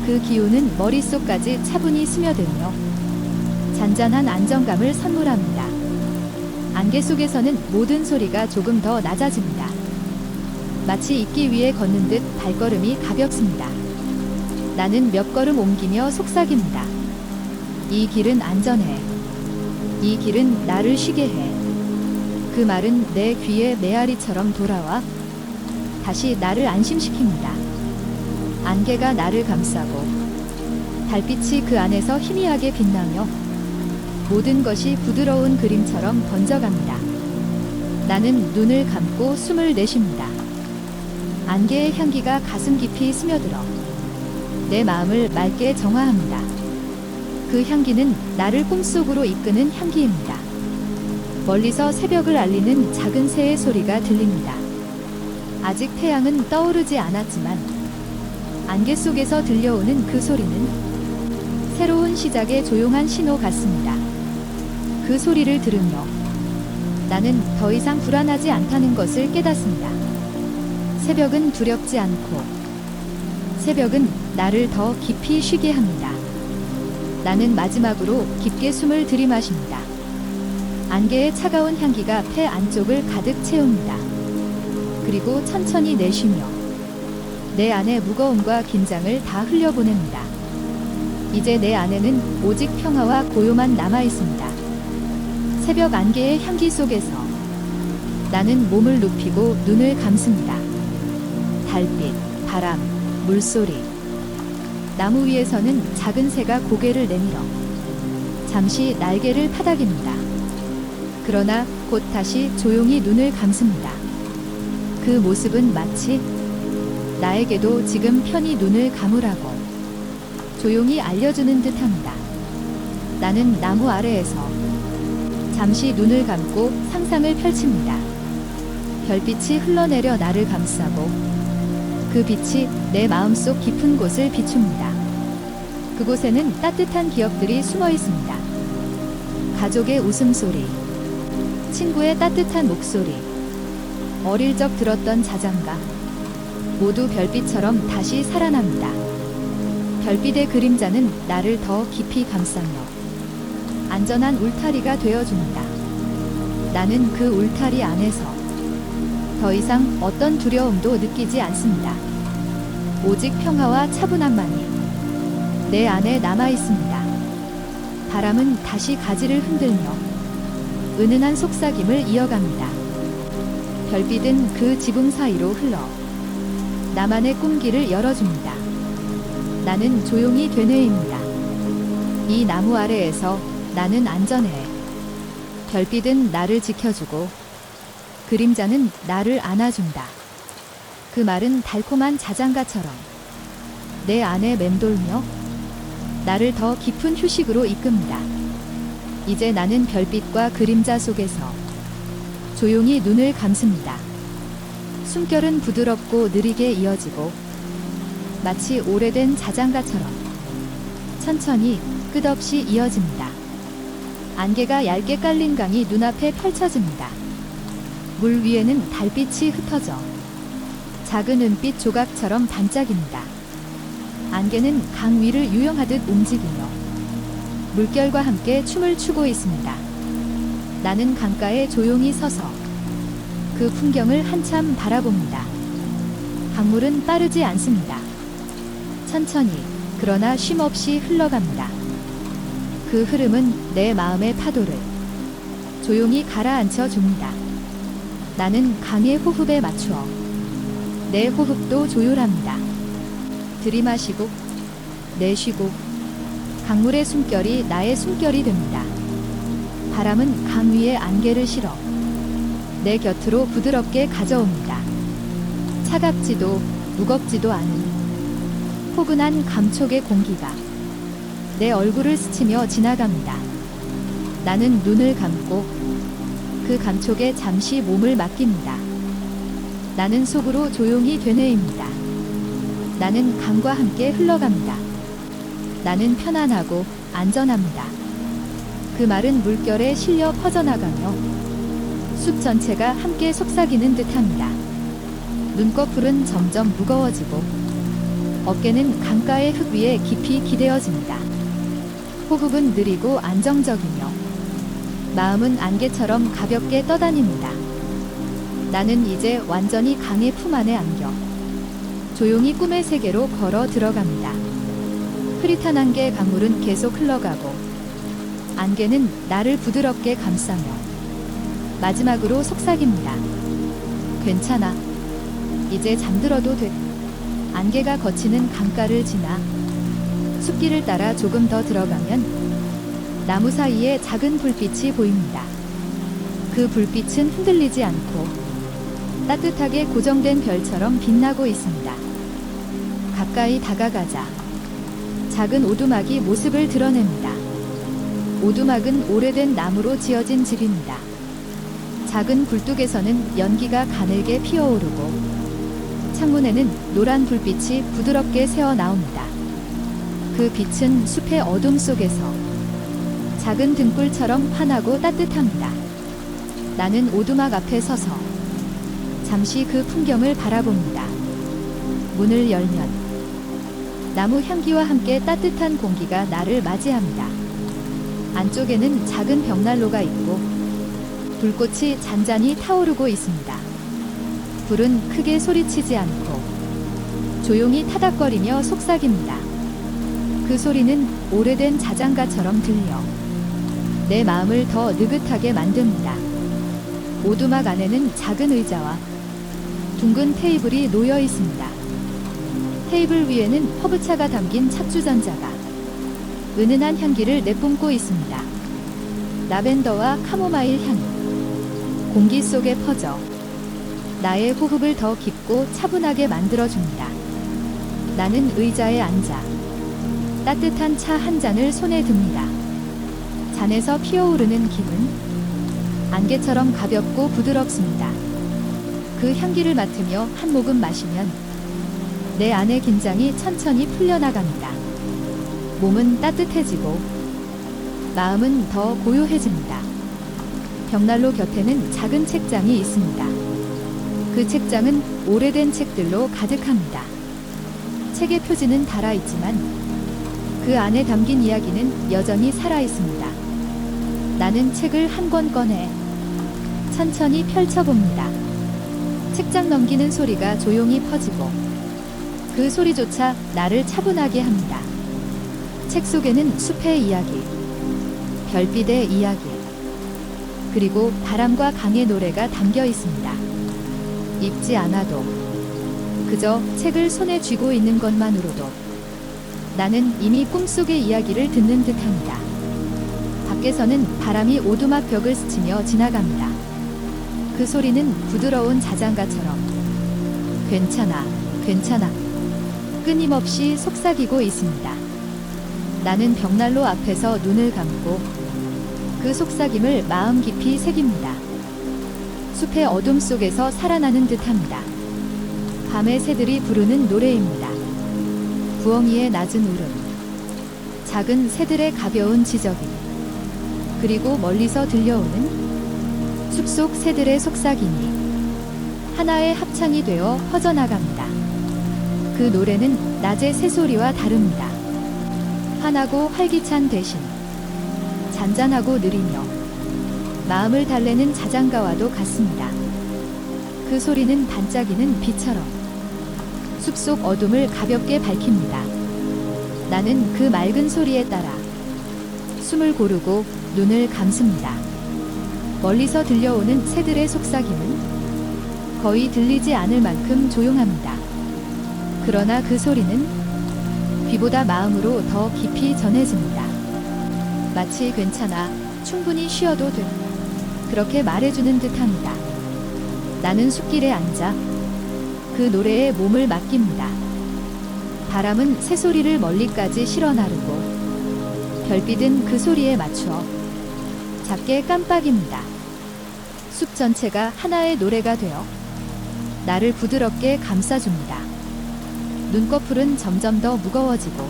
그 기운은 머릿속까지 차분히 스며들며 잔잔한 안정감을 선물합니다. 안개 속에서는 모든 소리가 조금 더 낮아집니다. 마치 있기 위해 걷는 듯 발걸음이 가볍습니다. 나는 몇 걸음 옮기며 속삭입니다. 이 길은 안전해. 이 길은 나를 쉬게 해. 그 말은 내 귀에 메아리처럼 돌아와 다시 나를 안심시킵니다. 안개가 나를 감싸고 달빛이 그 안에서 희미하게 빛나며 모든 것이 부드러운 그림처럼 번져갑니다. 나는 눈을 감고 숨을 내쉽니다. 안개의 향기가 가슴 깊이 스며들어 내 마음을 맑게 정화합니다. 그 향기는 나를 꿈속으로 이끄는 향기입니다. 멀리서 새벽을 알리는 작은 새의 소리가 들립니다. 아직 태양은 떠오르지 않았지만 안개 속에서 들려오는 그 소리는 새로운 시작의 조용한 신호 같습니다. 그 소리를 들으며 나는 더 이상 불안하지 않다는 것을 깨닫습니다. 새벽은 두렵지 않고 새벽은 나를 더 깊이 쉬게 합니다. 나는 마지막으로 깊게 숨을 들이마십니다. 안개의 차가운 향기가 폐 안쪽을 가득 채웁니다. 그리고 천천히 내쉬며 내 안의 무거움과 긴장을 다 흘려보냅니다. 이제 내 안에는 오직 평화와 고요만 남아있습니다. 새벽 안개의 향기 속에서 나는 몸을 눕히고 눈을 감습니다. 달빛, 바람, 물소리. 나무 위에서는 작은 새가 고개를 내밀어 잠시 날개를 파닥입니다. 그러나 곧 다시 조용히 눈을 감습니다. 그 모습은 마치 나에게도 지금 편히 눈을 감으라고 조용히 알려주는 듯합니다. 나는 나무 아래에서 잠시 눈을 감고 상상을 펼칩니다. 별빛이 흘러내려 나를 감싸고 그 빛이 내 마음속 깊은 곳을 비춥니다. 그곳에는 따뜻한 기억들이 숨어 있습니다. 가족의 웃음소리, 친구의 따뜻한 목소리, 어릴 적 들었던 자장가, 모두 별빛처럼 다시 살아납니다. 별빛의 그림자는 나를 더 깊이 감싸며 안전한 울타리가 되어줍니다. 나는 그 울타리 안에서 더 이상 어떤 두려움도 느끼지 않습니다. 오직 평화와 차분함만이 내 안에 남아있습니다. 바람은 다시 가지를 흔들며 은은한 속삭임을 이어갑니다. 별빛은 그 지붕 사이로 흘러 나만의 꿈길을 열어줍니다. 나는 조용히 되뇌입니다. 이 나무 아래에서 나는 안전해. 별빛은 나를 지켜주고 그림자는 나를 안아준다. 그 말은 달콤한 자장가처럼 내 안에 맴돌며 나를 더 깊은 휴식으로 이끕니다. 이제 나는 별빛과 그림자 속에서 조용히 눈을 감습니다. 숨결은 부드럽고 느리게 이어지고 마치 오래된 자장가처럼 천천히 끝없이 이어집니다. 안개가 얇게 깔린 강이 눈앞에 펼쳐집니다. 물 위에는 달빛이 흩어져 작은 은빛 조각처럼 반짝입니다. 안개는 강 위를 유영하듯 움직이며 물결과 함께 춤을 추고 있습니다. 나는 강가에 조용히 서서 그 풍경을 한참 바라봅니다. 강물은 빠르지 않습니다. 천천히, 그러나 쉼없이 흘러갑니다. 그 흐름은 내 마음의 파도를 조용히 가라앉혀 줍니다. 나는 강의 호흡에 맞추어 내 호흡도 조율합니다. 들이마시고 내쉬고 강물의 숨결이 나의 숨결이 됩니다. 바람은 강 위에 안개를 실어 내 곁으로 부드럽게 가져옵니다. 차갑지도 무겁지도 않은 포근한 감촉의 공기가 내 얼굴을 스치며 지나갑니다. 나는 눈을 감고 그 감촉에 잠시 몸을 맡깁니다. 나는 속으로 조용히 되뇌입니다. 나는 강과 함께 흘러갑니다. 나는 편안하고 안전합니다. 그 말은 물결에 실려 퍼져나가며 숲 전체가 함께 속삭이는 듯합니다. 눈꺼풀은 점점 무거워지고 어깨는 강가의 흙 위에 깊이 기대어집니다. 호흡은 느리고 안정적이며 마음은 안개처럼 가볍게 떠다닙니다. 나는 이제 완전히 강의 품 안에 안겨 조용히 꿈의 세계로 걸어 들어갑니다. 흐릿한 안개 강물은 계속 흘러가고 안개는 나를 부드럽게 감싸며 마지막으로 속삭입니다. 괜찮아. 이제 잠들어도 돼. 안개가 거치는 강가를 지나 숲길을 따라 조금 더 들어가면 나무 사이에 작은 불빛이 보입니다. 그 불빛은 흔들리지 않고 따뜻하게 고정된 별처럼 빛나고 있습니다. 가까이 다가가자 작은 오두막이 모습을 드러냅니다. 오두막은 오래된 나무로 지어진 집입니다. 작은 굴뚝에서는 연기가 가늘게 피어오르고 창문에는 노란 불빛이 부드럽게 새어나옵니다. 그 빛은 숲의 어둠 속에서 작은 등불처럼 환하고 따뜻합니다. 나는 오두막 앞에 서서 잠시 그 풍경을 바라봅니다. 문을 열면 나무 향기와 함께 따뜻한 공기가 나를 맞이합니다. 안쪽에는 작은 벽난로가 있고 불꽃이 잔잔히 타오르고 있습니다. 불은 크게 소리치지 않고 조용히 타닥거리며 속삭입니다. 그 소리는 오래된 자장가처럼 들려 내 마음을 더 느긋하게 만듭니다. 오두막 안에는 작은 의자와 둥근 테이블이 놓여 있습니다. 테이블 위에는 허브차가 담긴 찹주전자가 은은한 향기를 내뿜고 있습니다. 라벤더와 카모마일 향이 공기 속에 퍼져 나의 호흡을 더 깊고 차분하게 만들어줍니다. 나는 의자에 앉아 따뜻한 차 한 잔을 손에 듭니다. 잔에서 피어오르는 김은 안개처럼 가볍고 부드럽습니다. 그 향기를 맡으며 한 모금 마시면 내 안의 긴장이 천천히 풀려나갑니다. 몸은 따뜻해지고 마음은 더 고요해집니다. 벽난로 곁에는 작은 책장이 있습니다. 그 책장은 오래된 책들로 가득합니다. 책의 표지는 닳아있지만 그 안에 담긴 이야기는 여전히 살아있습니다. 나는 책을 한 권 꺼내 천천히 펼쳐봅니다. 책장 넘기는 소리가 조용히 퍼지고 그 소리조차 나를 차분하게 합니다. 책 속에는 숲의 이야기, 별빛의 이야기, 그리고 바람과 강의 노래가 담겨 있습니다. 읽지 않아도 그저 책을 손에 쥐고 있는 것만으로도 나는 이미 꿈속의 이야기를 듣는 듯합니다. 밖에서는 바람이 오두막 벽을 스치며 지나갑니다. 그 소리는 부드러운 자장가처럼 괜찮아, 괜찮아 끊임없이 속삭이고 있습니다. 나는 벽난로 앞에서 눈을 감고 그 속삭임을 마음 깊이 새깁니다. 숲의 어둠 속에서 살아나는 듯합니다. 밤의 새들이 부르는 노래입니다. 부엉이의 낮은 울음, 작은 새들의 가벼운 지저귀, 그리고 멀리서 들려오는 숲속 새들의 속삭임이 하나의 합창이 되어 퍼져나갑니다. 그 노래는 낮의 새소리와 다릅니다. 환하고 활기찬 대신 잔잔하고 느리며 마음을 달래는 자장가와도 같습니다. 그 소리는 반짝이는 빛처럼 숲속 어둠을 가볍게 밝힙니다. 나는 그 맑은 소리에 따라 숨을 고르고 눈을 감습니다. 멀리서 들려오는 새들의 속삭임은 거의 들리지 않을 만큼 조용합니다. 그러나 그 소리는 귀보다 마음으로 더 깊이 전해집니다. 마치 괜찮아, 충분히 쉬어도 돼. 그렇게 말해주는 듯합니다. 나는 숲길에 앉아 그 노래에 몸을 맡깁니다. 바람은 새소리를 멀리까지 실어 나르고 별빛은 그 소리에 맞추어 작게 깜빡입니다. 숲 전체가 하나의 노래가 되어 나를 부드럽게 감싸줍니다. 눈꺼풀은 점점 더 무거워지고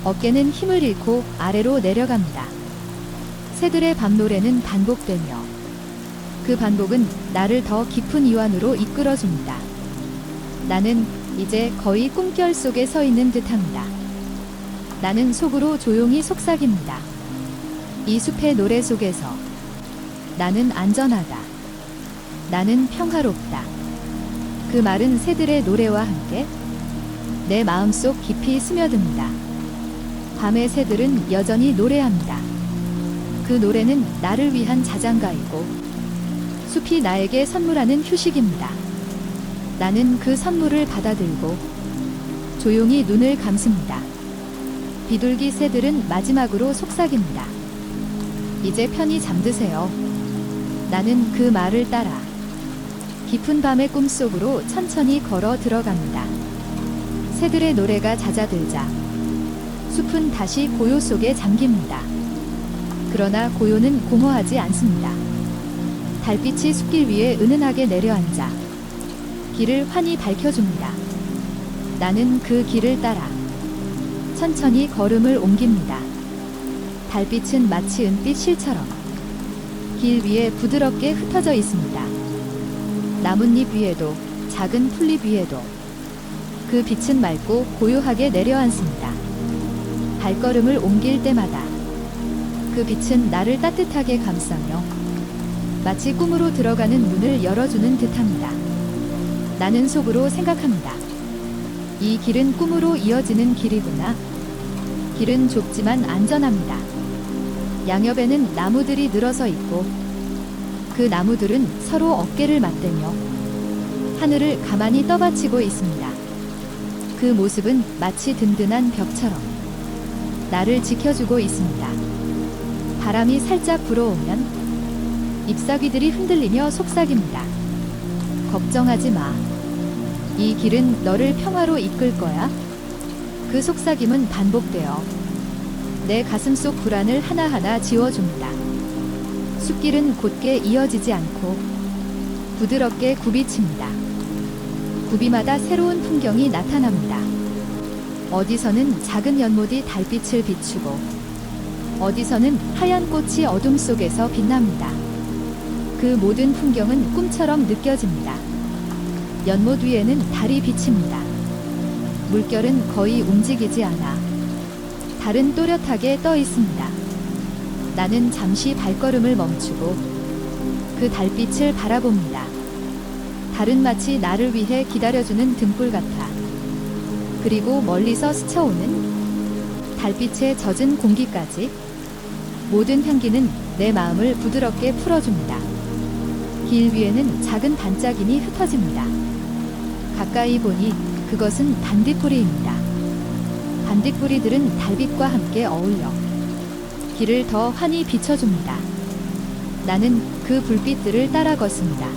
어깨는 힘을 잃고 아래로 내려갑니다. 새들의 밤노래는 반복되며 그 반복은 나를 더 깊은 이완으로 이끌어줍니다. 나는 이제 거의 꿈결 속에 서 있는 듯합니다. 나는 속으로 조용히 속삭입니다. 이 숲의 노래 속에서 나는 안전하다. 나는 평화롭다. 그 말은 새들의 노래와 함께 내 마음속 깊이 스며듭니다. 밤의 새들은 여전히 노래합니다. 그 노래는 나를 위한 자장가이고 숲이 나에게 선물하는 휴식입니다. 나는 그 선물을 받아들고 조용히 눈을 감습니다. 비둘기 새들은 마지막으로 속삭입니다. 이제 편히 잠드세요. 나는 그 말을 따라 깊은 밤의 꿈속으로 천천히 걸어 들어갑니다. 새들의 노래가 잦아들자 숲은 다시 고요 속에 잠깁니다. 그러나 고요는 공허하지 않습니다. 달빛이 숲길 위에 은은하게 내려앉아 길을 환히 밝혀줍니다. 나는 그 길을 따라 천천히 걸음을 옮깁니다. 달빛은 마치 은빛 실처럼 길 위에 부드럽게 흩어져 있습니다. 나뭇잎 위에도 작은 풀잎 위에도 그 빛은 맑고 고요하게 내려앉습니다. 발걸음을 옮길 때마다 그 빛은 나를 따뜻하게 감싸며 마치 꿈으로 들어가는 문을 열어주는 듯합니다. 나는 속으로 생각합니다. 이 길은 꿈으로 이어지는 길이구나. 길은 좁지만 안전합니다. 양옆에는 나무들이 늘어서 있고 그 나무들은 서로 어깨를 맞대며 하늘을 가만히 떠받치고 있습니다. 그 모습은 마치 든든한 벽처럼 나를 지켜주고 있습니다. 바람이 살짝 불어오면 잎사귀들이 흔들리며 속삭입니다. 걱정하지 마. 이 길은 너를 평화로 이끌 거야. 그 속삭임은 반복되어 내 가슴속 불안을 하나하나 지워줍니다. 숲길은 곧게 이어지지 않고 부드럽게 굽이칩니다. 굽이마다 새로운 풍경이 나타납니다. 어디서는 작은 연못이 달빛을 비추고 어디서는 하얀 꽃이 어둠 속에서 빛납니다. 그 모든 풍경은 꿈처럼 느껴집니다. 연못 위에는 달이 비칩니다. 물결은 거의 움직이지 않아 달은 또렷하게 떠 있습니다. 나는 잠시 발걸음을 멈추고 그 달빛을 바라봅니다. 달은 마치 나를 위해 기다려주는 등불 같아. 그리고 멀리서 스쳐오는 달빛에 젖은 공기까지 모든 향기는 내 마음을 부드럽게 풀어줍니다. 길 위에는 작은 반짝임이 흩어집니다. 가까이 보니 그것은 반딧불이입니다. 반딧불이들은 달빛과 함께 어울려 길을 더 환히 비춰줍니다. 나는 그 불빛들을 따라 걷습니다.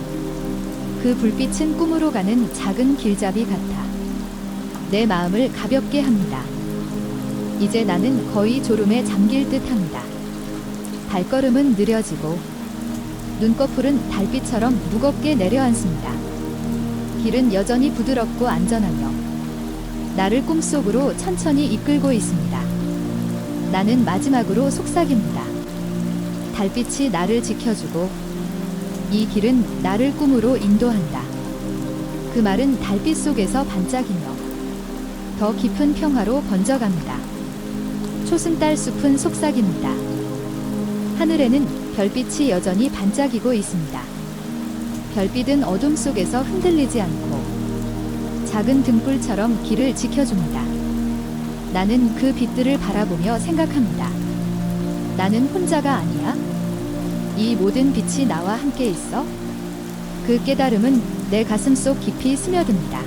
그 불빛은 꿈으로 가는 작은 길잡이 같아 내 마음을 가볍게 합니다. 이제 나는 거의 졸음에 잠길 듯합니다. 발걸음은 느려지고 눈꺼풀은 달빛처럼 무겁게 내려앉습니다. 길은 여전히 부드럽고 안전하며 나를 꿈속으로 천천히 이끌고 있습니다. 나는 마지막으로 속삭입니다. 달빛이 나를 지켜주고 이 길은 나를 꿈으로 인도한다. 그 말은 달빛 속에서 반짝이며 더 깊은 평화로 번져갑니다. 초승달 숲은 속삭입니다. 하늘에는 별빛이 여전히 반짝이고 있습니다. 별빛은 어둠 속에서 흔들리지 않고 작은 등불처럼 길을 지켜줍니다. 나는 그 빛들을 바라보며 생각합니다. 나는 혼자가 아니야? 이 모든 빛이 나와 함께 있어? 그 깨달음은 내 가슴속 깊이 스며듭니다.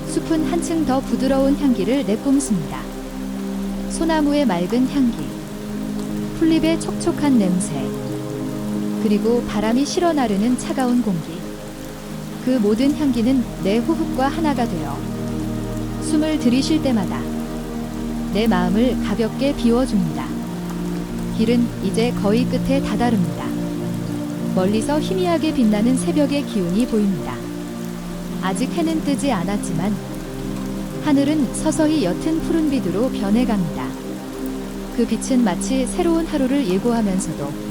숲은 한층 더 부드러운 향기를 내뿜습니다. 소나무의 맑은 향기, 풀잎의 촉촉한 냄새, 그리고 바람이 실어 나르는 차가운 공기. 그 모든 향기는 내 호흡과 하나가 되어 숨을 들이쉴 때마다 내 마음을 가볍게 비워줍니다. 길은 이제 거의 끝에 다다릅니다. 멀리서 희미하게 빛나는 새벽의 기운이 보입니다. 아직 해는 뜨지 않았지만 하늘은 서서히 옅은 푸른빛으로 변해갑니다. 그 빛은 마치 새로운 하루를 예고하면서도